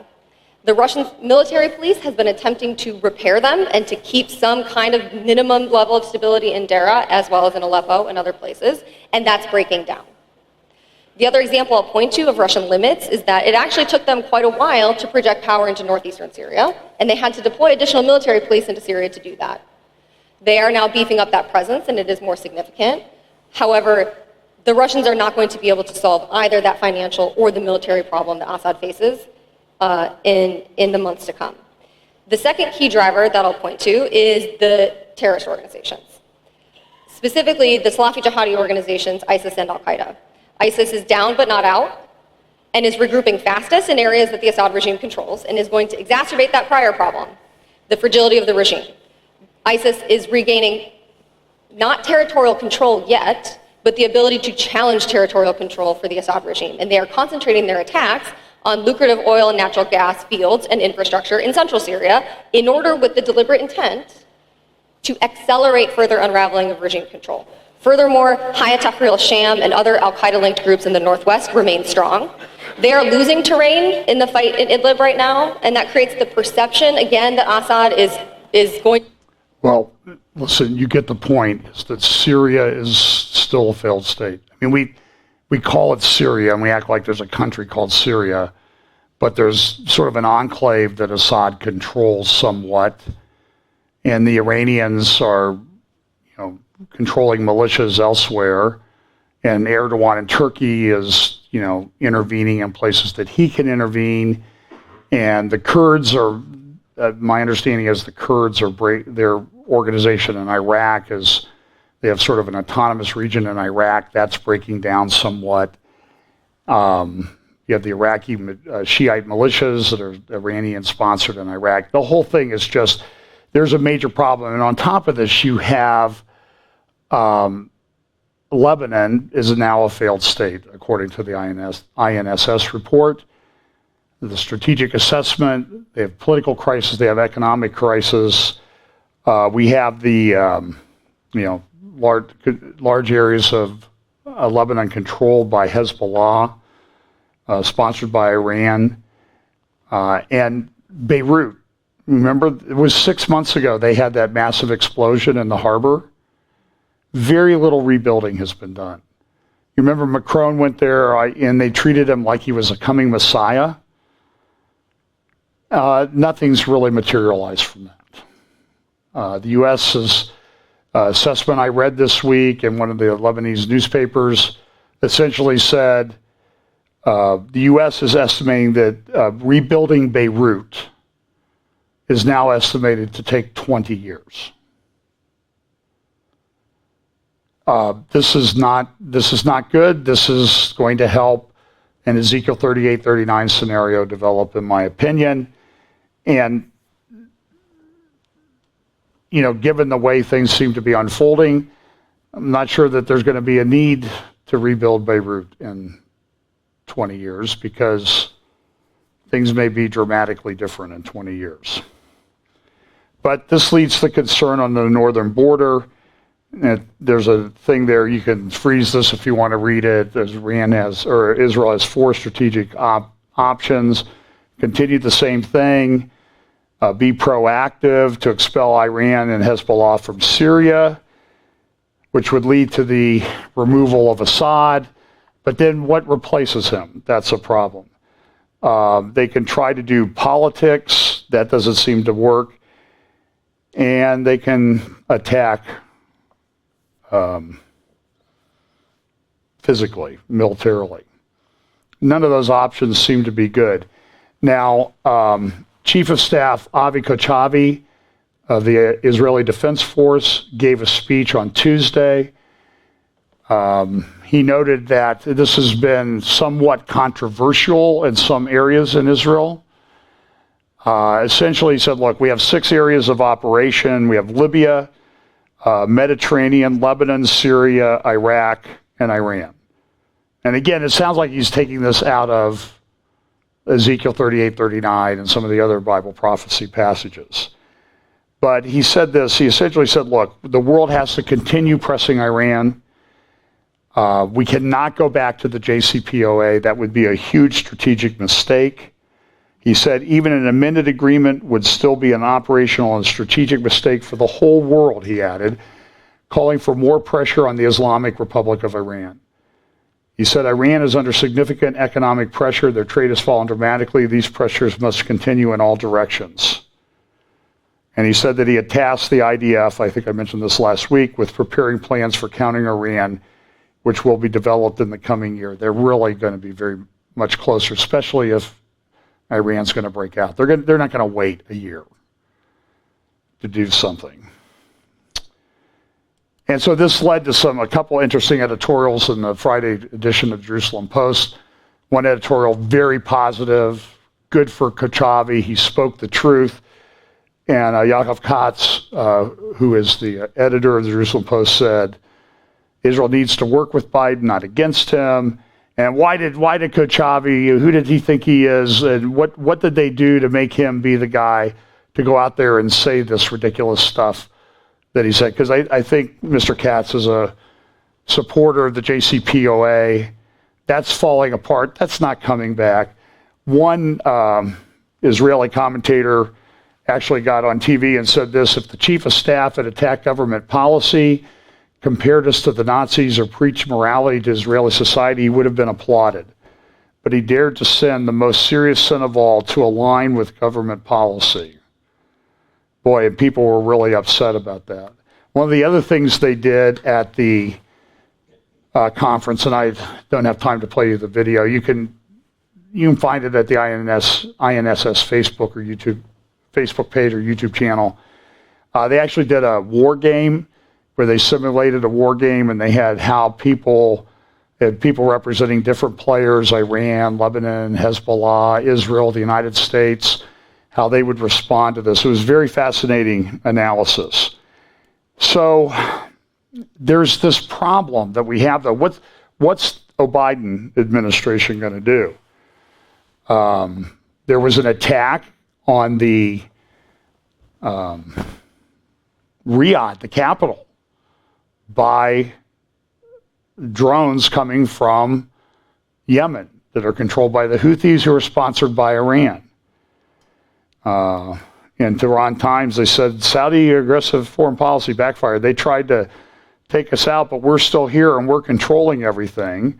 [SPEAKER 3] The Russian military police has been attempting to repair them and to keep some kind of minimum level of stability in Dara, as well as in Aleppo and other places, and that's breaking down. The other example I'll point to of Russian limits is that it actually took them quite a while to project power into northeastern Syria, and they had to deploy additional military police into Syria to do that. They are now beefing up that presence, and it is more significant. However, the Russians are not going to be able to solve either that financial or the military problem that Assad faces in the months to come. The second key driver that I'll point to is the terrorist organizations. specifically the Salafi jihadi organizations, ISIS and Al-Qaeda. ISIS is down but not out, and is regrouping fastest in areas that the Assad regime controls, and is going to exacerbate that prior problem, the fragility of the regime. ISIS is regaining not territorial control yet, but the ability to challenge territorial control for the Assad regime, and they are concentrating their attacks on lucrative oil and natural gas fields and infrastructure in central Syria in order, with the deliberate intent, to accelerate further unraveling of regime control. Furthermore, Hayat Tahrir al-Sham and other al-Qaeda-linked groups in the northwest remain strong. They are losing terrain in the fight in Idlib right now, and that creates the perception, again, that Assad is going...
[SPEAKER 1] Well, listen, you get the point, is that Syria is still a failed state. I mean, we call it Syria, and we act like there's a country called Syria, but there's sort of an enclave that Assad controls somewhat, and the Iranians are, controlling militias elsewhere, and Erdogan in Turkey is, intervening in places that he can intervene, and the Kurds are, my understanding is the Kurds are, their organization in Iraq is, they have sort of an autonomous region in Iraq that's breaking down somewhat. You have the Iraqi Shiite militias that are Iranian sponsored in Iraq. The whole thing is just, there's a major problem. And on top of this, you have Lebanon is now a failed state, according to the INSS report. The strategic assessment, they have political crisis, they have economic crisis. We have the, large areas of Lebanon controlled by Hezbollah, sponsored by Iran, and Beirut. Remember, it was 6 months ago they had that massive explosion in the harbor. Very little rebuilding has been done. You remember Macron went there and they treated him like he was a coming messiah. Nothing's really materialized from that. The U.S.'s assessment I read this week in one of the Lebanese newspapers essentially said the U.S. is estimating that rebuilding Beirut is now estimated to take 20 years. This is not good. This is going to help an Ezekiel 38-39 scenario develop, in my opinion. And, given the way things seem to be unfolding, I'm not sure that there's going to be a need to rebuild Beirut in 20 years, because things may be dramatically different in 20 years. But this leads to concern on the northern border. There's a thing there, you can freeze this if you want to read it. Israel has 4 strategic options. Continue the same thing. Be proactive to expel Iran and Hezbollah from Syria, which would lead to the removal of Assad. But then what replaces him? That's a problem. They can try to do politics. That doesn't seem to work. And they can attack physically, militarily. None of those options seem to be good. Now, Chief of Staff Avi Kochavi of the Israeli Defense Force gave a speech on Tuesday. He noted that this has been somewhat controversial in some areas in Israel. Essentially, he said, look, we have 6 areas of operation. We have Libya, Mediterranean, Lebanon, Syria, Iraq, and Iran. And again, it sounds like he's taking this out of Ezekiel 38-39 and some of the other Bible prophecy passages. But he said this, he essentially said, look, the world has to continue pressing Iran. We cannot go back to the JCPOA. That would be a huge strategic mistake. He said even an amended agreement would still be an operational and strategic mistake for the whole world, he added, calling for more pressure on the Islamic Republic of Iran. He said Iran is under significant economic pressure. Their trade has fallen dramatically. These pressures must continue in all directions. And he said that he had tasked the IDF, I think I mentioned this last week, with preparing plans for countering Iran, which will be developed in the coming year. They're really going to be very much closer, especially if Iran's going to break out. They're not going to wait a year to do something. And so this led to a couple interesting editorials in the Friday edition of Jerusalem Post. One editorial, very positive, good for Kochavi. He spoke the truth. And Yaakov Katz, who is the editor of the Jerusalem Post, said, Israel needs to work with Biden, not against him. And why did Kochavi, who did he think he is, and what did they do to make him be the guy to go out there and say this ridiculous stuff that he said? Because I think Mr. Katz is a supporter of the JCPOA. That's falling apart. That's not coming back. One Israeli commentator actually got on TV and said this: if the chief of staff had attacked government policy, compared us to the Nazis, or preached morality to Israeli society, he would have been applauded. But he dared to sin, the most serious sin of all, to align with government policy. Boy, and people were really upset about that. One of the other things they did at the conference, and I don't have time to play you the video, you can find it at the INSS Facebook or YouTube Facebook page or YouTube channel. They actually did a war game where they simulated a war game, and they had people representing different players: Iran, Lebanon, Hezbollah, Israel, the United States, how they would respond to this. It was very fascinating analysis. So there's this problem that we have, though. What's the Biden administration going to do? There was an attack on the Riyadh, the capital, by drones coming from Yemen that are controlled by the Houthis, who are sponsored by Iran. In Tehran Times, they said Saudi aggressive foreign policy backfired. They tried to take us out, but we're still here and we're controlling everything.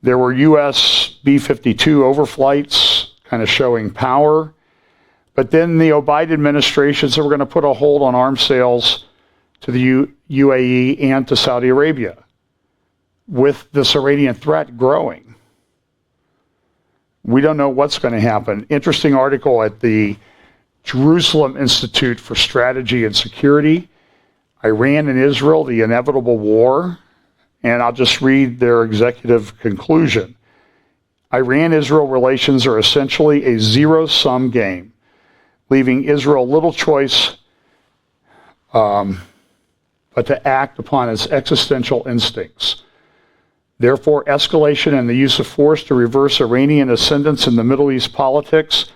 [SPEAKER 1] There were U.S. B-52 overflights kind of showing power. But then the Biden administration said we're going to put a hold on arms sales to the UAE and to Saudi Arabia, with this Iranian threat growing. We don't know what's going to happen. Interesting article at the Jerusalem Institute for Strategy and Security, Iran and Israel, the inevitable war. And I'll just read their executive conclusion. Iran-Israel relations are essentially a zero-sum game, leaving Israel little choice but to act upon its existential instincts. Therefore, escalation and the use of force to reverse Iranian ascendance in the Middle East politics,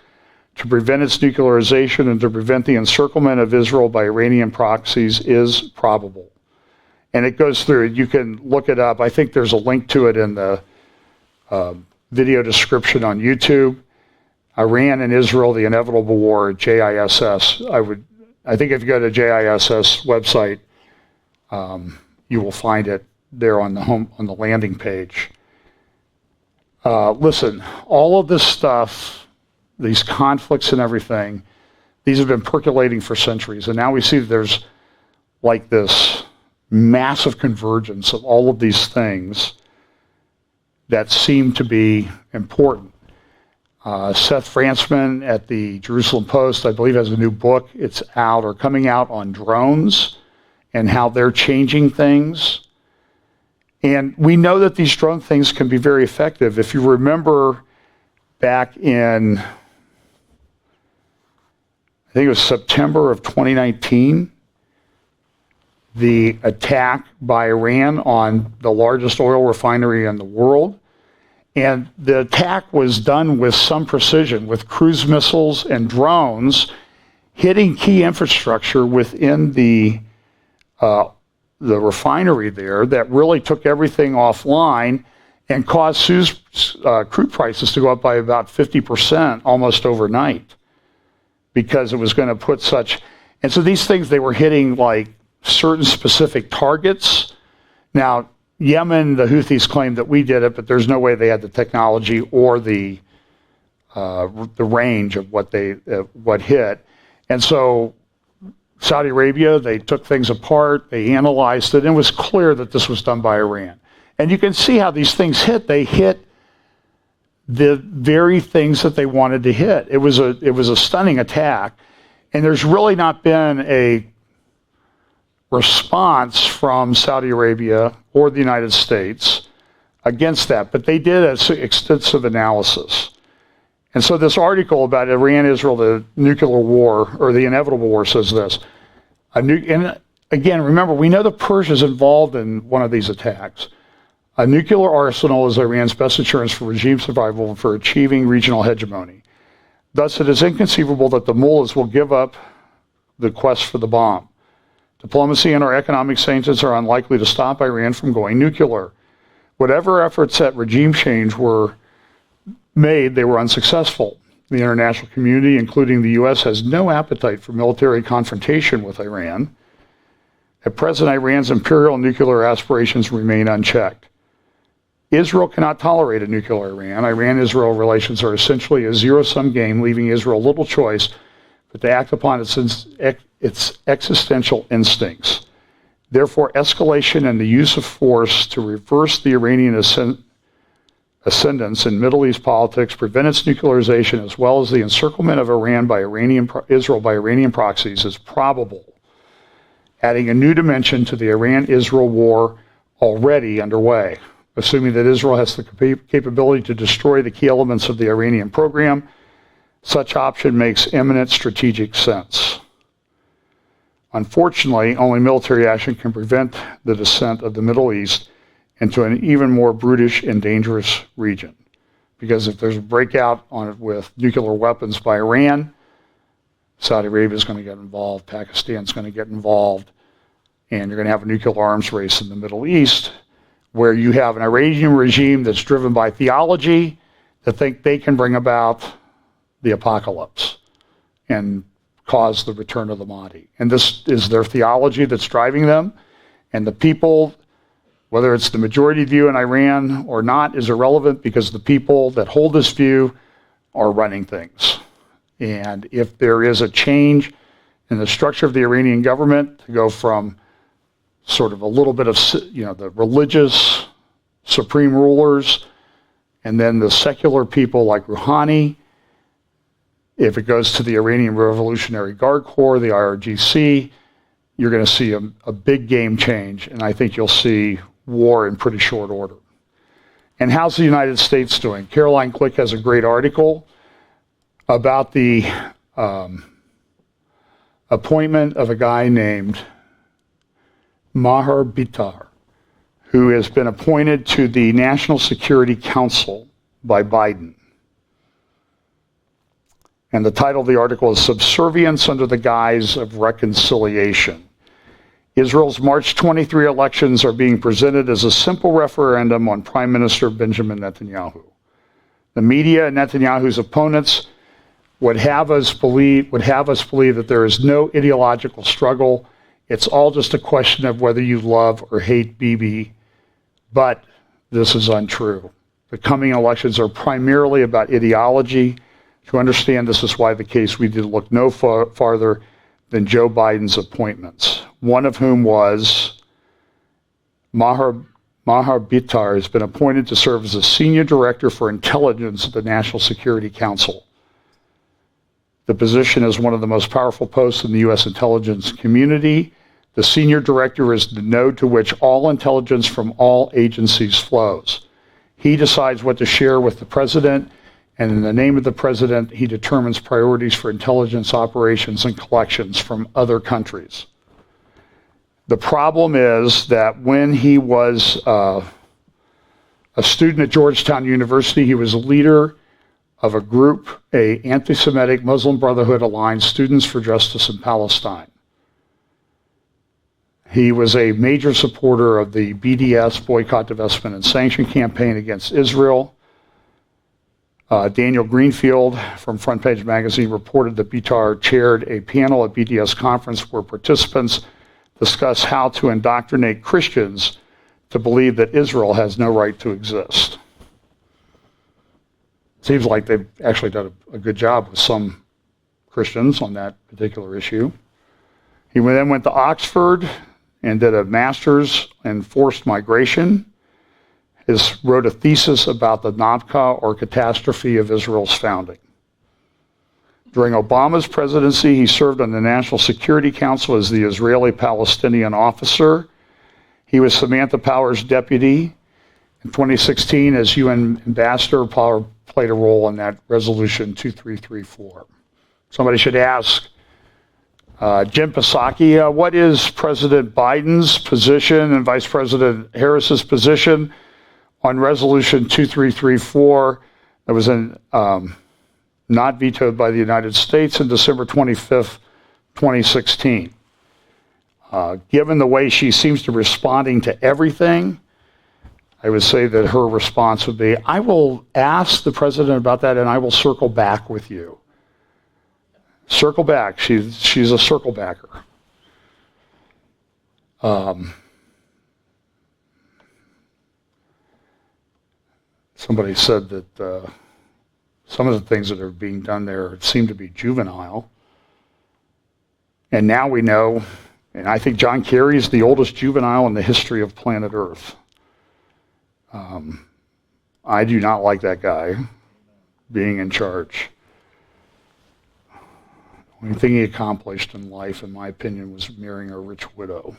[SPEAKER 1] to prevent its nuclearization, and to prevent the encirclement of Israel by Iranian proxies is probable. And it goes through, you can look it up. I think there's a link to it in the video description on YouTube. Iran and Israel, the inevitable war, JISS. I think if you go to JISS website, you will find it there on the landing page. Listen, all of this stuff, these conflicts and everything, these have been percolating for centuries, and now we see that there's like this massive convergence of all of these things that seem to be important. Seth Frantzman at the Jerusalem Post, I believe, has a new book. It's out or coming out on drones and how they're changing things. And we know that these drone things can be very effective. If you remember back in, I think it was September of 2019, the attack by Iran on the largest oil refinery in the world. And the attack was done with some precision, with cruise missiles and drones hitting key infrastructure within the refinery there that really took everything offline and caused crude prices to go up by about 50% almost overnight, because it was going to put such... And so these things, they were hitting like certain specific targets. Now, Yemen, the Houthis claimed that we did it, but there's no way they had the technology or the range of what hit. And so Saudi Arabia, they took things apart, they analyzed it, and it was clear that this was done by Iran. And you can see how these things hit. They hit the very things that they wanted to hit. It was a stunning attack, and there's really not been response from Saudi Arabia or the United States against that, but they did an extensive analysis. And so this article about Iran, Israel, the nuclear war, or the inevitable war, says this. And again, remember, we know the Persians involved in one of these attacks. A nuclear arsenal is Iran's best assurance for regime survival and for achieving regional hegemony. Thus, it is inconceivable that the mullahs will give up the quest for the bomb. Diplomacy and our economic sanctions are unlikely to stop Iran from going nuclear. Whatever efforts at regime change were made, they were unsuccessful. The international community, including the U.S., has no appetite for military confrontation with Iran. At present, Iran's imperial nuclear aspirations remain unchecked. Israel cannot tolerate a nuclear Iran. Iran-Israel relations are essentially a zero-sum game, leaving Israel little choice but to act upon its existential instincts. Therefore, escalation and the use of force to reverse the Iranian ascendance in Middle East politics, prevent its nuclearization, as well as the encirclement of Israel by Iranian proxies, is probable, adding a new dimension to the Iran-Israel war already underway. Assuming that Israel has the capability to destroy the key elements of the Iranian program, such option makes eminent strategic sense. Unfortunately, only military action can prevent the descent of the Middle East into an even more brutish and dangerous region. Because if there's a breakout on it with nuclear weapons by Iran, Saudi Arabia is going to get involved, Pakistan's going to get involved, and you're going to have a nuclear arms race in the Middle East, where you have an Iranian regime that's driven by theology that think they can bring about the apocalypse and cause the return of the Mahdi. And this is their theology that's driving them. And the people, whether it's the majority view in Iran or not, is irrelevant because the people that hold this view are running things. And if there is a change in the structure of the Iranian government to go from sort of a little bit of, the religious supreme rulers and then the secular people like Rouhani, if it goes to the Iranian Revolutionary Guard Corps, the IRGC, you're going to see a big game change, and I think you'll see war in pretty short order. And how's the United States doing? Caroline Click has a great article about the appointment of a guy named Maher Bitar, who has been appointed to the National Security Council by Biden. And the title of the article is Subservience Under the Guise of Reconciliation. Israel's March 23 elections are being presented as a simple referendum on Prime Minister Benjamin Netanyahu. The media and Netanyahu's opponents would have us believe that there is no ideological struggle. It's all just a question of whether you love or hate Bibi, but this is untrue. The coming elections are primarily about ideology. To understand this is why the case we did look no farther than Joe Biden's appointments, one of whom was Maher Bitar has been appointed to serve as a senior director for intelligence at the National Security Council. The position is one of the most powerful posts in the U.S. intelligence community. The senior director is the node to which all intelligence from all agencies flows. He decides what to share with the president, and in the name of the president, he determines priorities for intelligence operations and collections from other countries. The problem is that when he was a student at Georgetown University, he was a leader of a group, a anti-Semitic Muslim Brotherhood aligned Students for Justice in Palestine. He was a major supporter of the BDS, Boycott, Divestment, and Sanction campaign against Israel. Daniel Greenfield from Front Page Magazine reported that Bitar chaired a panel at BDS conference where participants discussed how to indoctrinate Christians to believe that Israel has no right to exist. Seems like they've actually done a good job with some Christians on that particular issue. He then went to Oxford and did a master's in forced migration. He wrote a thesis about the Nakba, or catastrophe, of Israel's founding. During Obama's presidency, he served on the National Security Council as the Israeli-Palestinian officer. He was Samantha Power's deputy. In 2016, as UN ambassador, Power played a role in that resolution 2334. Somebody should ask Jim Psaki, what is President Biden's position and Vice President Harris's position on resolution 2334 that was not vetoed by the United States on December 25th, 2016? Given the way she seems to be responding to everything, I would say that her response would be, I will ask the president about that and I will circle back with you. Circle back. She's a circle backer. Somebody said that some of the things that are being done there seem to be juvenile. And now we know, and I think John Kerry is the oldest juvenile in the history of planet Earth. I do not like that guy being in charge. The only thing he accomplished in life, in my opinion, was marrying a rich widow.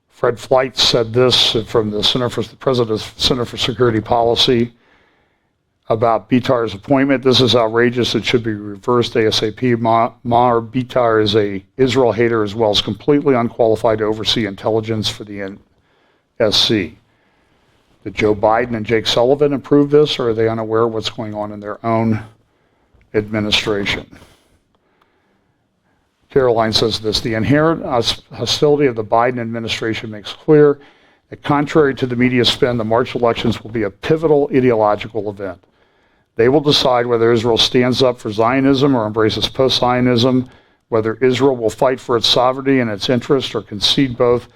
[SPEAKER 1] Fred Flight said this from the President's Center for Security Policy about Bitar's appointment. This is outrageous. It should be reversed ASAP. Mar Bitar is a Israel hater as well as completely unqualified to oversee intelligence for the NSC. Did Joe Biden and Jake Sullivan approve this, or are they unaware of what's going on in their own administration? Caroline says this, the inherent hostility of the Biden administration makes clear that contrary to the media spin, the March elections will be a pivotal ideological event. They will decide whether Israel stands up for Zionism or embraces post-Zionism, whether Israel will fight for its sovereignty and its interests or concede both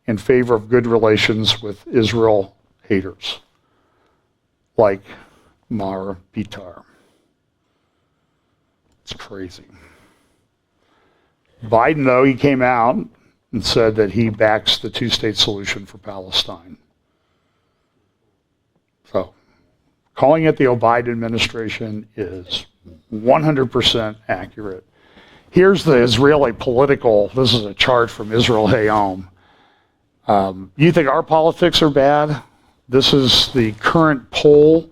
[SPEAKER 1] in favor of good relations with Israel haters, like Mar Bitar. It's crazy. Biden, though, he came out and said that he backs the two-state solution for Palestine. So, calling it the Biden administration is 100% accurate. Here's the Israeli political, this is a chart from Israel Hayom. You think our politics are bad? This is the current poll,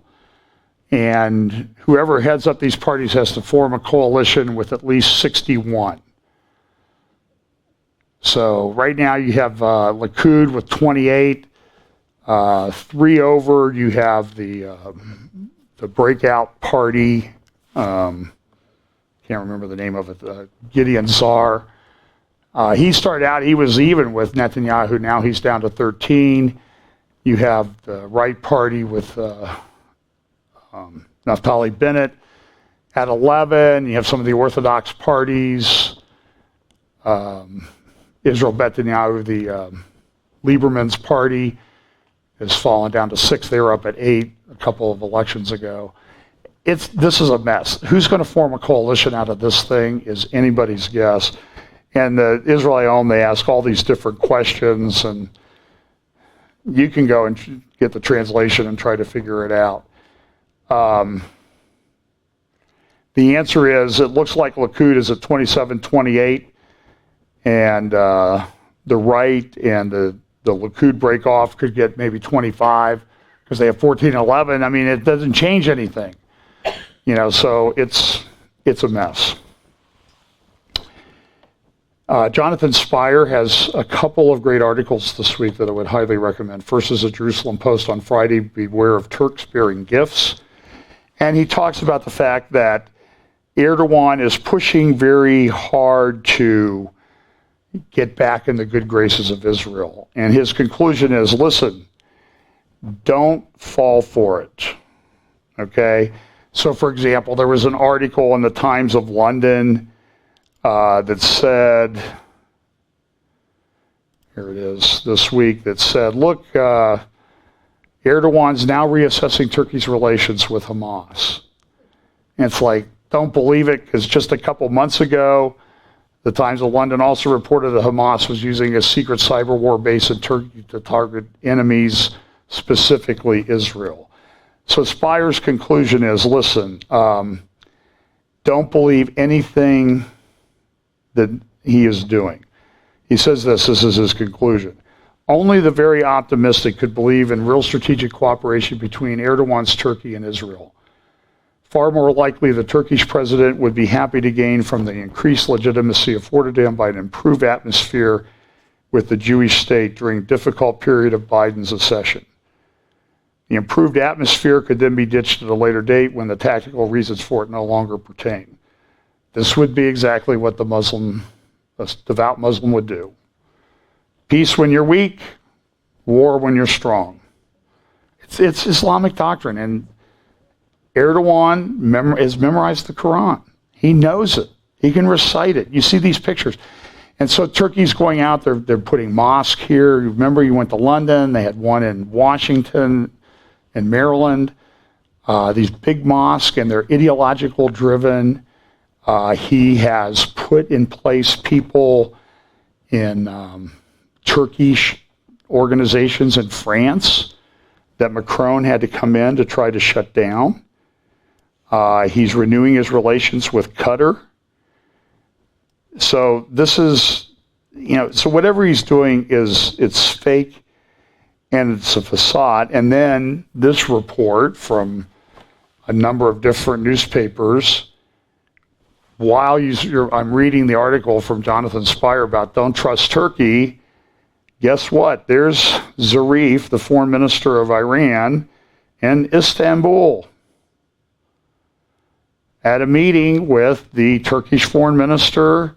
[SPEAKER 1] and whoever heads up these parties has to form a coalition with at least 61. So right now you have Likud with 28, 3 over. You have the breakout party. Can't remember the name of it. Gideon Sar. He started out. He was even with Netanyahu. Now he's down to 13. You have the right party with Naftali Bennett at 11. You have some of the Orthodox parties. Israel Netanyahu, the Lieberman's party, has fallen down to 6. They were up at 8 a couple of elections ago. This is a mess. Who's going to form a coalition out of this thing is anybody's guess. And the Israel, they ask all these different questions, and you can go and get the translation and try to figure it out. The answer is, it looks like Likud is at 27-28. And the right and the Likud break off could get maybe 25 because they have 14-11. I mean, it doesn't change anything, so it's a mess. Jonathan Spire has a couple of great articles this week that I would highly recommend. First is a Jerusalem Post on Friday, Beware of Turks Bearing Gifts. And he talks about the fact that Erdogan is pushing very hard to get back in the good graces of Israel. And his conclusion is, listen, don't fall for it, okay? So, for example, there was an article in the Times of London that said, here it is, this week, that said, look, Erdogan's now reassessing Turkey's relations with Hamas. And it's like, don't believe it, because just a couple months ago, the Times of London also reported that Hamas was using a secret cyber war base in Turkey to target enemies, specifically Israel. So Spire's conclusion is, listen, don't believe anything that he is doing. He says this is his conclusion. Only the very optimistic could believe in real strategic cooperation between Erdogan's Turkey and Israel. Far more likely, the Turkish president would be happy to gain from the increased legitimacy afforded him by an improved atmosphere with the Jewish state during a difficult period of Biden's accession. The improved atmosphere could then be ditched at a later date when the tactical reasons for it no longer pertain. This would be exactly what a devout Muslim would do. Peace when you're weak, war when you're strong. It's Islamic doctrine, and Erdogan has memorized the Quran. He knows it. He can recite it. You see these pictures. And so Turkey's going out, they're putting mosque here. You remember you went to London, they had one in Washington and Maryland, these big mosques, and they're ideological driven. He has put in place people in Turkish organizations in France that Macron had to come in to try to shut down. He's renewing his relations with Qatar. So this is, so whatever he's doing it's fake and it's a facade. And then this report from a number of different newspapers, while I'm reading the article from Jonathan Spire about don't trust Turkey, guess what? There's Zarif, the foreign minister of Iran, in Istanbul at a meeting with the Turkish foreign minister,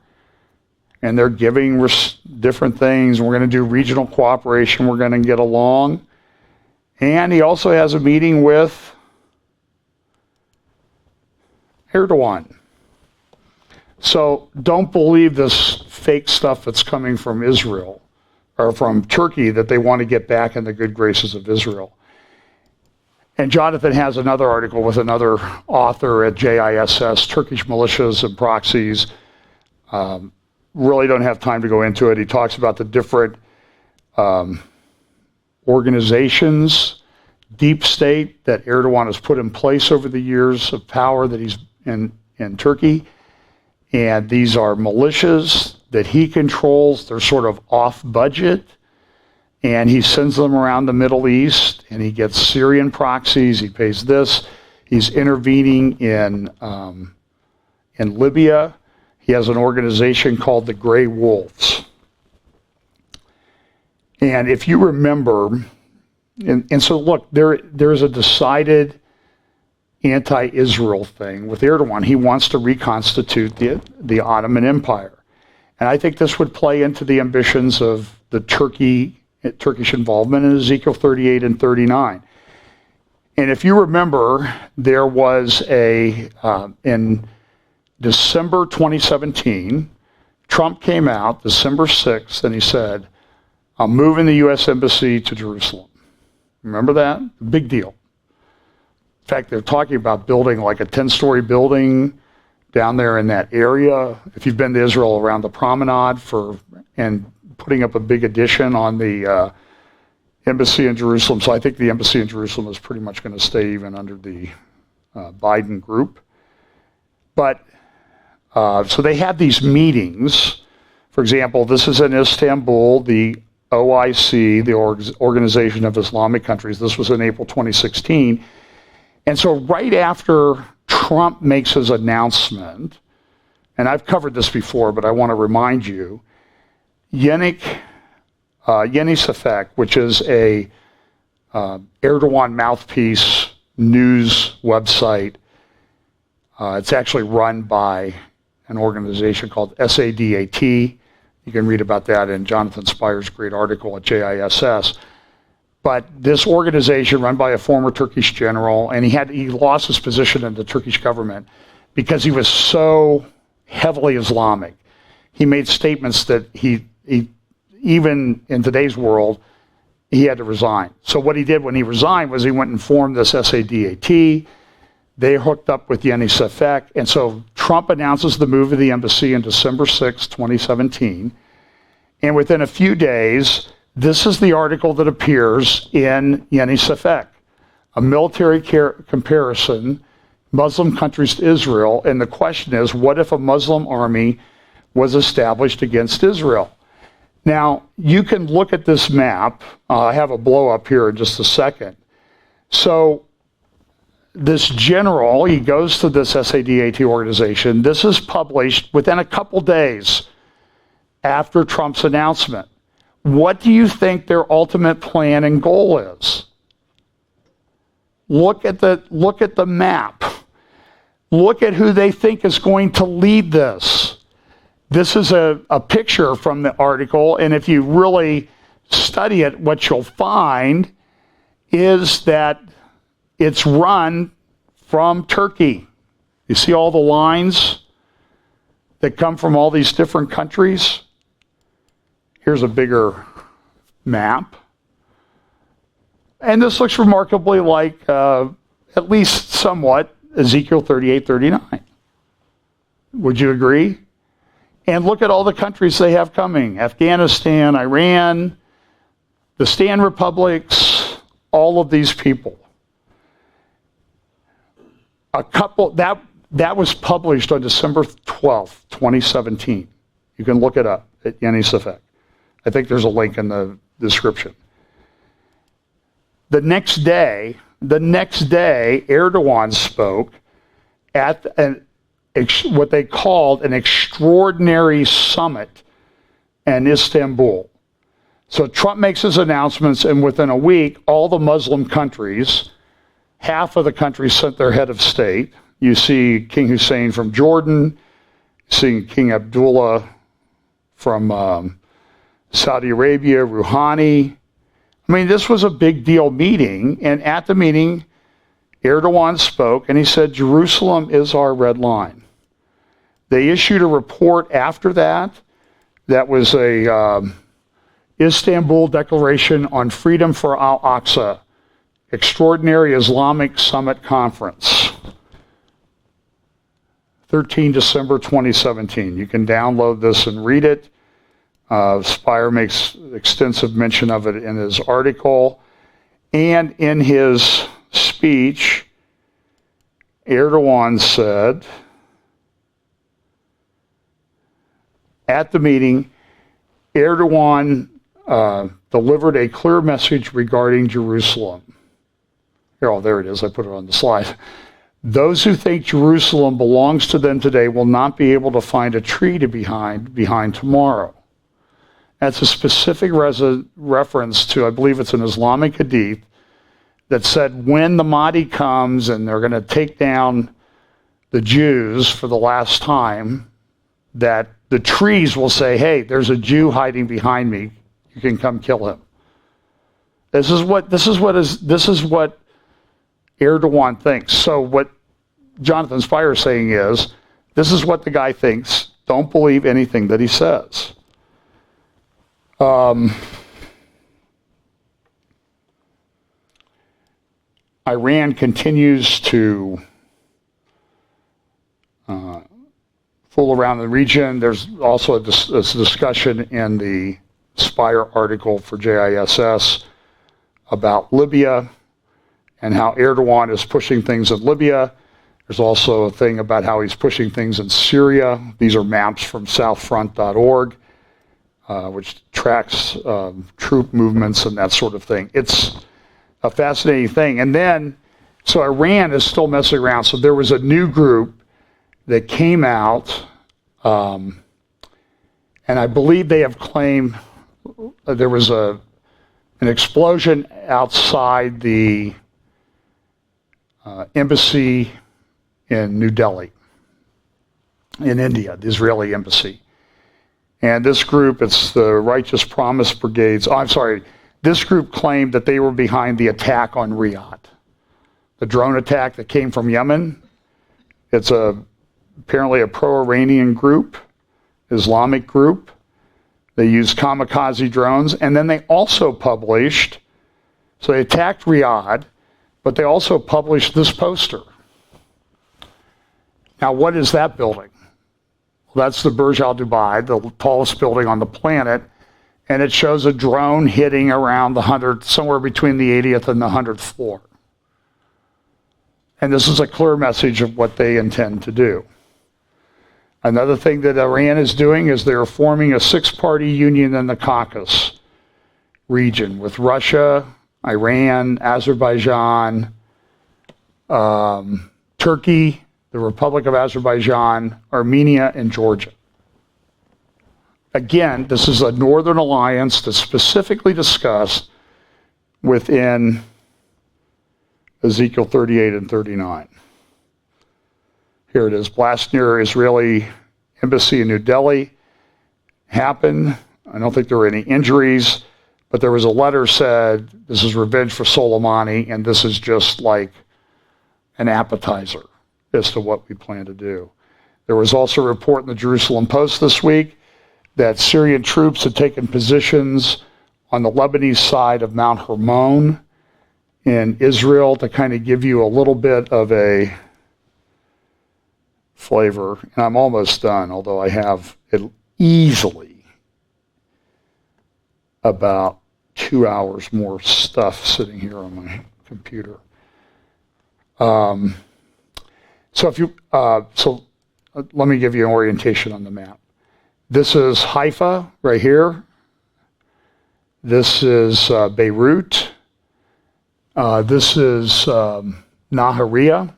[SPEAKER 1] and they're giving different things. We're going to do regional cooperation. We're going to get along. And he also has a meeting with Erdogan. So don't believe this fake stuff that's coming from Israel or from Turkey that they want to get back in the good graces of Israel. And Jonathan has another article with another author at JISS, Turkish militias and proxies. Really don't have time to go into it. He talks about the different organizations, deep state that Erdogan has put in place over the years of power that he's in Turkey. And these are militias that he controls. They're sort of off budget. And he sends them around the Middle East, and he gets Syrian proxies. He pays this. He's intervening in Libya. He has an organization called the Grey Wolves. And if you remember, and so look, there's a decided anti-Israel thing with Erdogan. He wants to reconstitute the Ottoman Empire. And I think this would play into the ambitions of the Turkish involvement in Ezekiel 38 and 39. And if you remember, there was in December 2017, Trump came out December 6th and he said, I'm moving the U.S. Embassy to Jerusalem. Remember that? Big deal. In fact, they're talking about building like a 10-story building down there in that area. If you've been to Israel, around the promenade and putting up a big addition on the embassy in Jerusalem. So I think the embassy in Jerusalem is pretty much going to stay even under the Biden group. But so they had these meetings. For example, this is in Istanbul, the OIC, the Organization of Islamic Countries. This was in April 2016. And so right after Trump makes his announcement, and I've covered this before, but I want to remind you, Yeni Safek, which is a Erdogan mouthpiece news website, it's actually run by an organization called SADAT. You can read about that in Jonathan Spire's great article at JISS. But this organization run by a former Turkish general, and he lost his position in the Turkish government because he was so heavily Islamic. He made statements that he even in today's world, he had to resign. So what he did when he resigned was he went and formed this SADAT. They hooked up with Yeni Safek. And so Trump announces the move of the embassy in December 6, 2017. And within a few days, this is the article that appears in Yeni Safek. a military comparison, Muslim countries to Israel, and the question is, what if a Muslim army was established against Israel? Now, you can look at this map. I have a blow up here in just a second. So this general, he goes to this SADAT organization. This is published within a couple days after Trump's announcement. What do you think their ultimate plan and goal is? Look at the map. Look at who they think is going to lead this. This is a picture from the article, and if you really study it, what you'll find is that it's run from Turkey. You see all the lines that come from all these different countries? Here's a bigger map. And this looks remarkably like, at least somewhat, Ezekiel 38:39. Would you agree? And look at all the countries they have coming. Afghanistan, Iran, the Stan republics, all of these people. That was published on December 12th, 2017. You can look it up at Yeni Safek. I think there's a link in the description. The next day, Erdogan spoke at what they called an extraordinary summit in Istanbul. So Trump makes his announcements, and within a week, all the Muslim countries, half of the countries sent their head of state. You see King Hussein from Jordan, you see King Abdullah from Saudi Arabia, Rouhani. I mean, this was a big deal meeting, and at the meeting, Erdogan spoke, and he said, Jerusalem is our red line. They issued a report after that. That was a Istanbul Declaration on Freedom for Al-Aqsa, Extraordinary Islamic Summit Conference, 13 December 2017. You can download this and read it. Spire makes extensive mention of it in his article. And in his speech, Erdogan said, at the meeting, Erdogan delivered a clear message regarding Jerusalem. Here, oh, there it is. I put it on the slide. Those who think Jerusalem belongs to them today will not be able to find a tree to behind tomorrow. That's a specific reference to, I believe it's an Islamic hadith, that said when the Mahdi comes and they're going to take down the Jews for the last time, that the trees will say, hey, there's a Jew hiding behind me. You can come kill him. This is what Erdogan thinks. So what Jonathan Spire is saying is, this is what the guy thinks. Don't believe anything that he says. Iran continues to fool around the region. There's also a discussion in the Spire article for JISS about Libya and how Erdogan is pushing things in Libya. There's also a thing about how he's pushing things in Syria. These are maps from southfront.org, which tracks troop movements and that sort of thing. It's a fascinating thing. And then, so Iran is still messing around. So there was a new group that came out, and I believe they have claimed there was an explosion outside the embassy in New Delhi, in India, the Israeli embassy. And this group, it's the Righteous Promise Brigades. Oh, I'm sorry. This group claimed that they were behind the attack on Riyadh, the drone attack that came from Yemen. It's apparently a pro-Iranian group, Islamic group. They use kamikaze drones. And then they also published, so they attacked Riyadh, but they also published this poster. Now, what is that building? Well, that's the Burj Al Dubai, the tallest building on the planet. And it shows a drone hitting around somewhere between the 80th and the 100th floor. And this is a clear message of what they intend to do. Another thing that Iran is doing is they're forming a six-party union in the Caucasus region with Russia, Iran, Azerbaijan, Turkey, the Republic of Azerbaijan, Armenia, and Georgia. Again, this is a northern alliance that's specifically discussed within Ezekiel 38 and 39. Here it is. Blast near Israeli embassy in New Delhi happened. I don't think there were any injuries, but there was a letter said, this is revenge for Soleimani, and this is just like an appetizer as to what we plan to do. There was also a report in the Jerusalem Post this week that Syrian troops had taken positions on the Lebanese side of Mount Hermon in Israel to kind of give you a little bit of a flavor. And I'm almost done, although I have it easily about 2 hours more stuff sitting here on my computer. So let me give you an orientation on the map. This is Haifa right here. This is Beirut. This is Nahariya.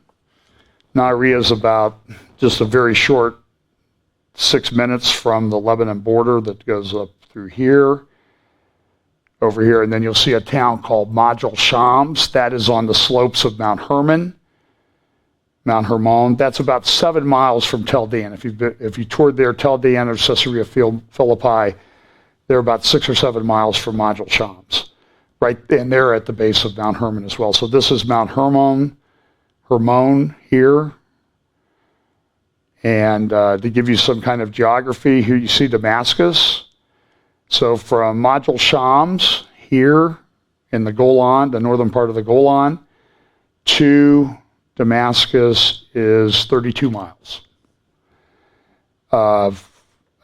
[SPEAKER 1] Nahariya is about just a very short 6 minutes from the Lebanon border that goes up through here, over here, and then you'll see a town called Majel Shams. That is on the slopes of Mount Hermon. Mount Hermon. That's about 7 miles from Tel Dan. If you toured there, Tel Dan or Caesarea Philippi, they're about 6 or 7 miles from Majel Shams. Right, and they're at the base of Mount Hermon as well. So this is Mount Hermon here. And to give you some kind of geography, here you see Damascus. So from Majel Shams here in the Golan, the northern part of the Golan, to Damascus is 32 miles. But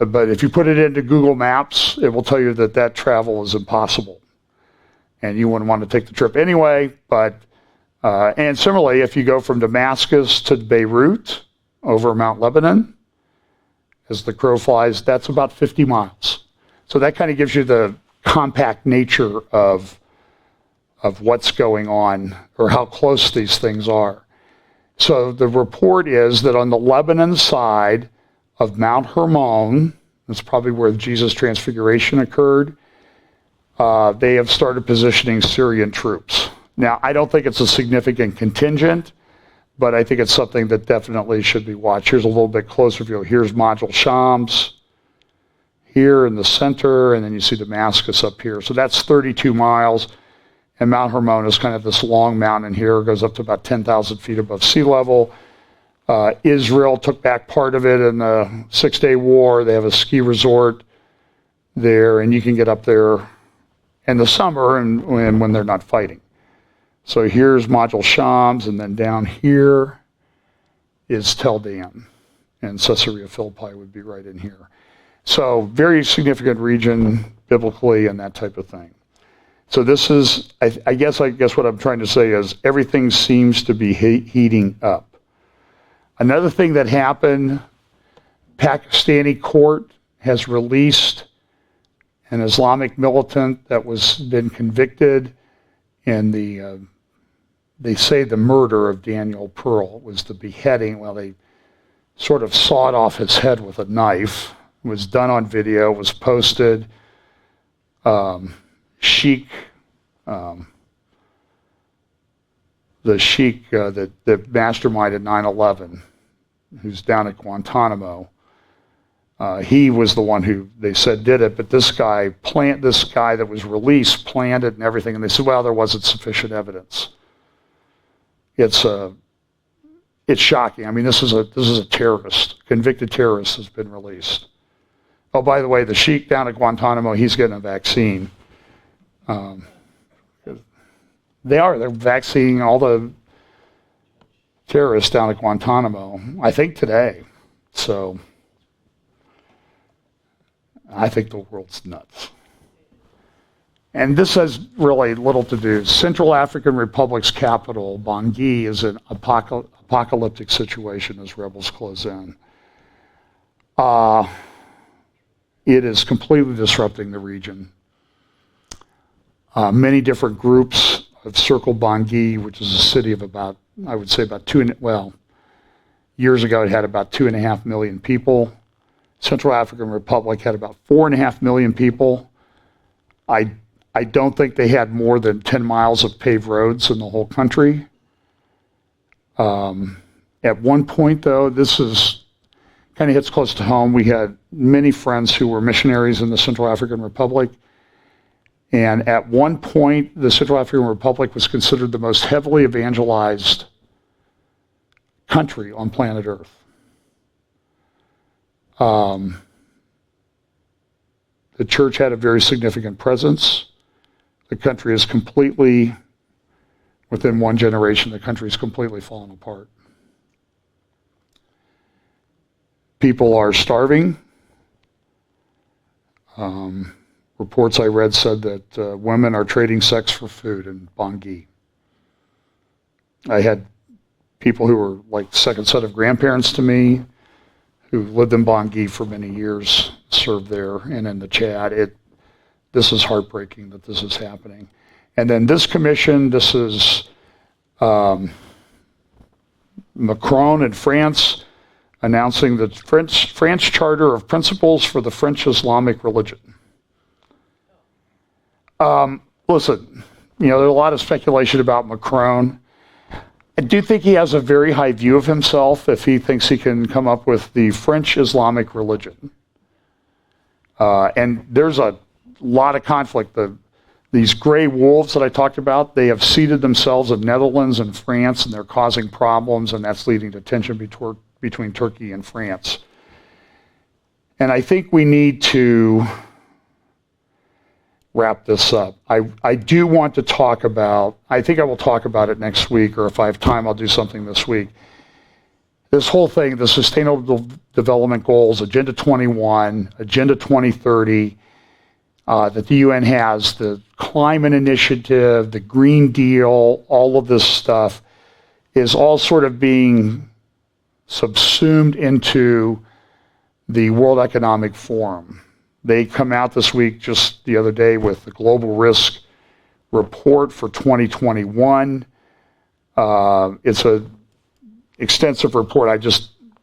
[SPEAKER 1] if you put it into Google Maps, it will tell you that that travel is impossible. And you wouldn't want to take the trip anyway. And similarly, if you go from Damascus to Beirut over Mount Lebanon, as the crow flies, that's about 50 miles. So that kind of gives you the compact nature of what's going on or how close these things are. So the report is that on the Lebanon side of Mount Hermon, that's probably where Jesus' transfiguration occurred, they have started positioning Syrian troops. Now, I don't think it's a significant contingent, but I think it's something that definitely should be watched. Here's a little bit closer view. Here's Majel Shams here in the center, and then you see Damascus up here. So that's 32 miles. And Mount Hermon is kind of this long mountain here. It goes up to about 10,000 feet above sea level. Israel took back part of it in the Six-Day War. They have a ski resort there, and you can get up there in the summer and when they're not fighting. So here's Majel Shams, and then down here is Tel Dan, and Caesarea Philippi would be right in here. So very significant region biblically and that type of thing. So this is, I guess what I'm trying to say is everything seems to be heating up. Another thing that happened, Pakistani court has released an Islamic militant that was been convicted in they say the murder of Daniel Pearl. It was the beheading. Well, they sort of sawed off his head with a knife. It was done on video, was posted. Sheikh, the Sheikh that masterminded 9/11, who's down at Guantanamo, he was the one who they said did it. But this guy that was released planned it and everything. And they said, well, there wasn't sufficient evidence. It's shocking. I mean, this is a terrorist, convicted terrorist has been released. Oh, by the way, the Sheikh down at Guantanamo, he's getting a vaccine. They're vaccinating all the terrorists down at Guantanamo, I think today. So I think the world's nuts. And this has really little to do. Central African Republic's capital, Bangui, is an apocalyptic situation as rebels close in. It is completely disrupting the region. Many different groups have circled Bangui, which is a city of about, I would say about years ago it had about 2.5 million people. Central African Republic had about 4.5 million people. I don't think they had more than 10 miles of paved roads in the whole country. At one point, though, this is kind of hits close to home. We had many friends who were missionaries in the Central African Republic. And at one point, the Central African Republic was considered the most heavily evangelized country on planet Earth. The church had a very significant presence. The country is completely, within one generation, the country is completely fallen apart. People are starving. Reports I read said that women are trading sex for food in Bangui. I had people who were like second set of grandparents to me who lived in Bangui for many years, served there, and in the Chad. This is heartbreaking that this is happening. And then this commission, this is Macron in France announcing the French Charter of Principles for the French Islamic Religion. Listen, there's a lot of speculation about Macron. I do think he has a very high view of himself if he thinks he can come up with the French Islamic religion. And there's a lot of conflict. These gray wolves that I talked about, they have seated themselves in Netherlands and France, and they're causing problems, and that's leading to tension between Turkey and France. And I think we need to wrap this up. I do want to talk about, I think I will talk about it next week, or if I have time, I'll do something this week. This whole thing, the Sustainable Development Goals, Agenda 21, Agenda 2030, that the UN has, the Climate Initiative, the Green Deal, all of this stuff is all sort of being subsumed into the World Economic Forum. They come out this week, just the other day, with the Global Risk Report for 2021. It's an extensive report.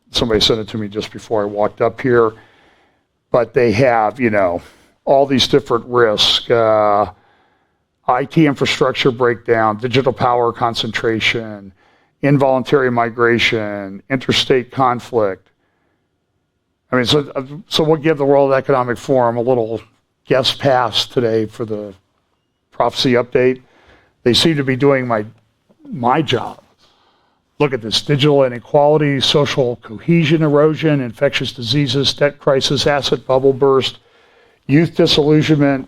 [SPEAKER 1] Somebody sent it to me just before I walked up here. But they have, all these different risks, IT infrastructure breakdown, digital power concentration, involuntary migration, interstate conflict. So we'll give the World Economic Forum a little guest pass today for the prophecy update. They seem to be doing my job. Look at this: digital inequality, social cohesion erosion, infectious diseases, debt crisis, asset bubble burst, youth disillusionment,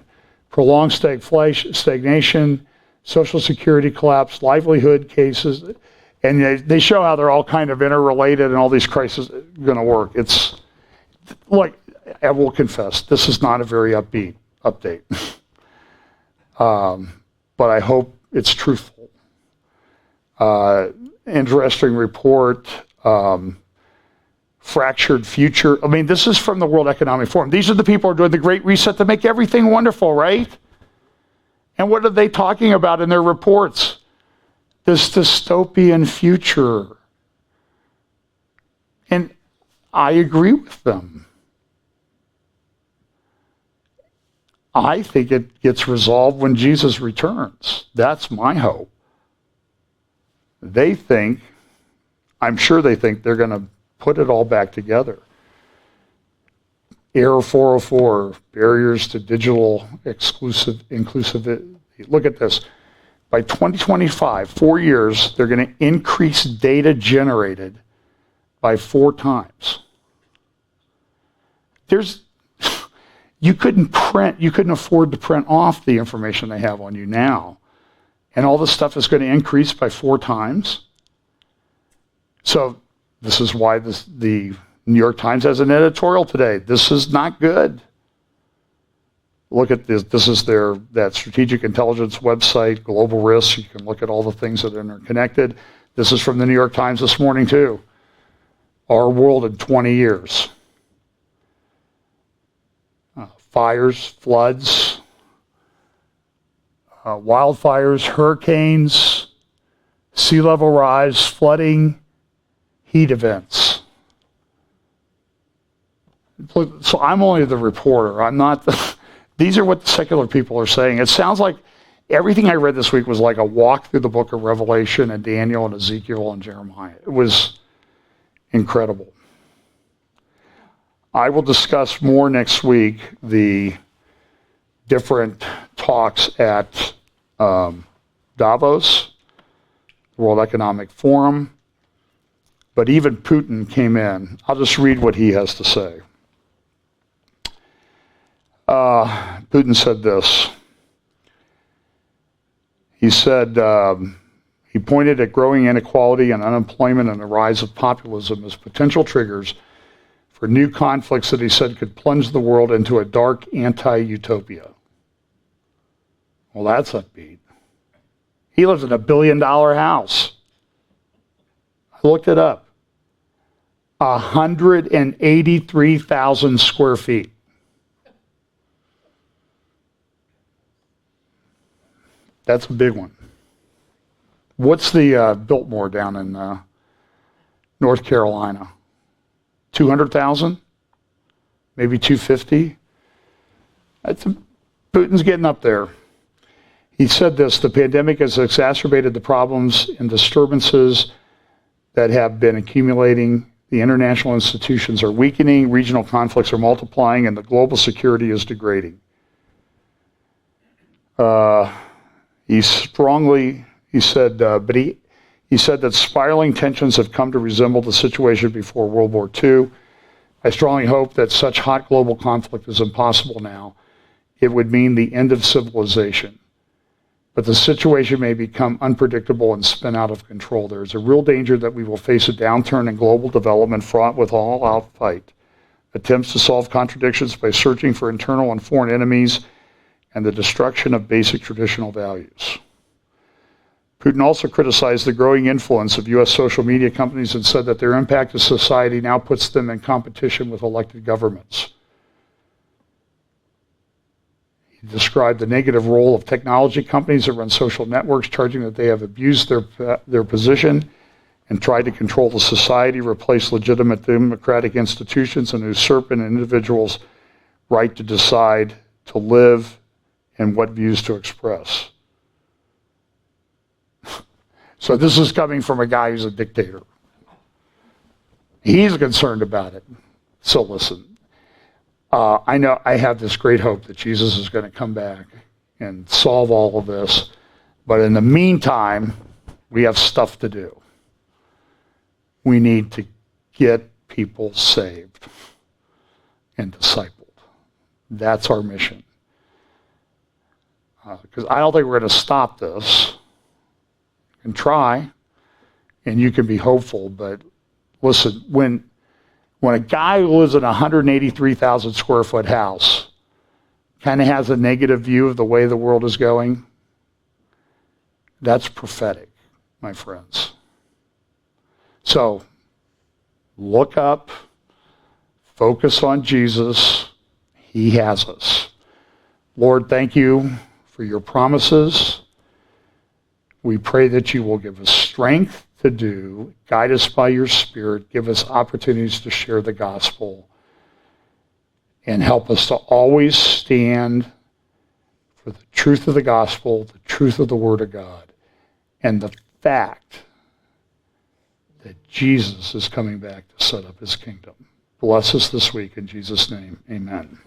[SPEAKER 1] prolonged stagnation, social security collapse, livelihood cases. And they show how they're all kind of interrelated and all these crises are going to work. Look, I will confess, this is not a very upbeat update. But I hope it's truthful. Interesting report. Fractured future. This is from the World Economic Forum. These are the people who are doing the Great Reset to make everything wonderful, right? And what are they talking about in their reports? This dystopian future. And I agree with them. I think it gets resolved when Jesus returns. That's my hope. I'm sure they think they're going to put it all back together. Error 404, barriers to digital inclusivity. Look at this. By 2025, 4 years, they're going to increase data generated by 4 times. You couldn't afford to print off the information they have on you now. And all this stuff is going to increase by 4 times. So this is why the New York Times has an editorial today. This is not good. Look at this. This is that strategic intelligence website, Global Risks. You can look at all the things that are interconnected. This is from the New York Times this morning, too. Our world in 20 years. Fires, floods, wildfires, hurricanes, sea level rise, flooding, heat events. So I'm only the reporter. I'm not the... These are what the secular people are saying. It sounds like everything I read this week was like a walk through the book of Revelation and Daniel and Ezekiel and Jeremiah. It was incredible. I will discuss more next week the different talks at Davos, the World Economic Forum, but even Putin came in. I'll just read what he has to say. Putin said this. He said, he pointed at growing inequality and unemployment and the rise of populism as potential triggers for new conflicts that he said could plunge the world into a dark anti-utopia. Well, that's upbeat. He lives in a $1 billion house. I looked it up. 183,000 square feet. That's a big one. What's the Biltmore down in North Carolina? 200,000? Maybe 250? Putin's getting up there. He said this: the pandemic has exacerbated the problems and disturbances that have been accumulating. The international institutions are weakening, regional conflicts are multiplying, and the global security is degrading. He said that spiraling tensions have come to resemble the situation before World War II. I strongly hope that such hot global conflict is impossible now. It would mean the end of civilization. But the situation may become unpredictable and spin out of control. There is a real danger that we will face a downturn in global development fraught with all-out fight, attempts to solve contradictions by searching for internal and foreign enemies, and the destruction of basic traditional values. Putin also criticized the growing influence of U.S. social media companies and said that their impact on society now puts them in competition with elected governments. He described the negative role of technology companies that run social networks, charging that they have abused their position and tried to control the society, replace legitimate democratic institutions, and usurp an individual's right to decide, to live, and what views to express. So this is coming from a guy who's a dictator. He's concerned about it. So listen, I know I have this great hope that Jesus is going to come back and solve all of this. But in the meantime, we have stuff to do. We need to get people saved and discipled. That's our mission. Because I don't think we're going to stop this. You can try, and you can be hopeful, but listen, when a guy who lives in a 183,000 square foot house kind of has a negative view of the way the world is going, that's prophetic, my friends. So, look up, focus on Jesus. He has us. Lord, thank you for your promises. We pray that you will give us strength to do, guide us by your Spirit, give us opportunities to share the gospel, and help us to always stand for the truth of the gospel, the truth of the Word of God, and the fact that Jesus is coming back to set up his kingdom. Bless us this week in Jesus' name. Amen.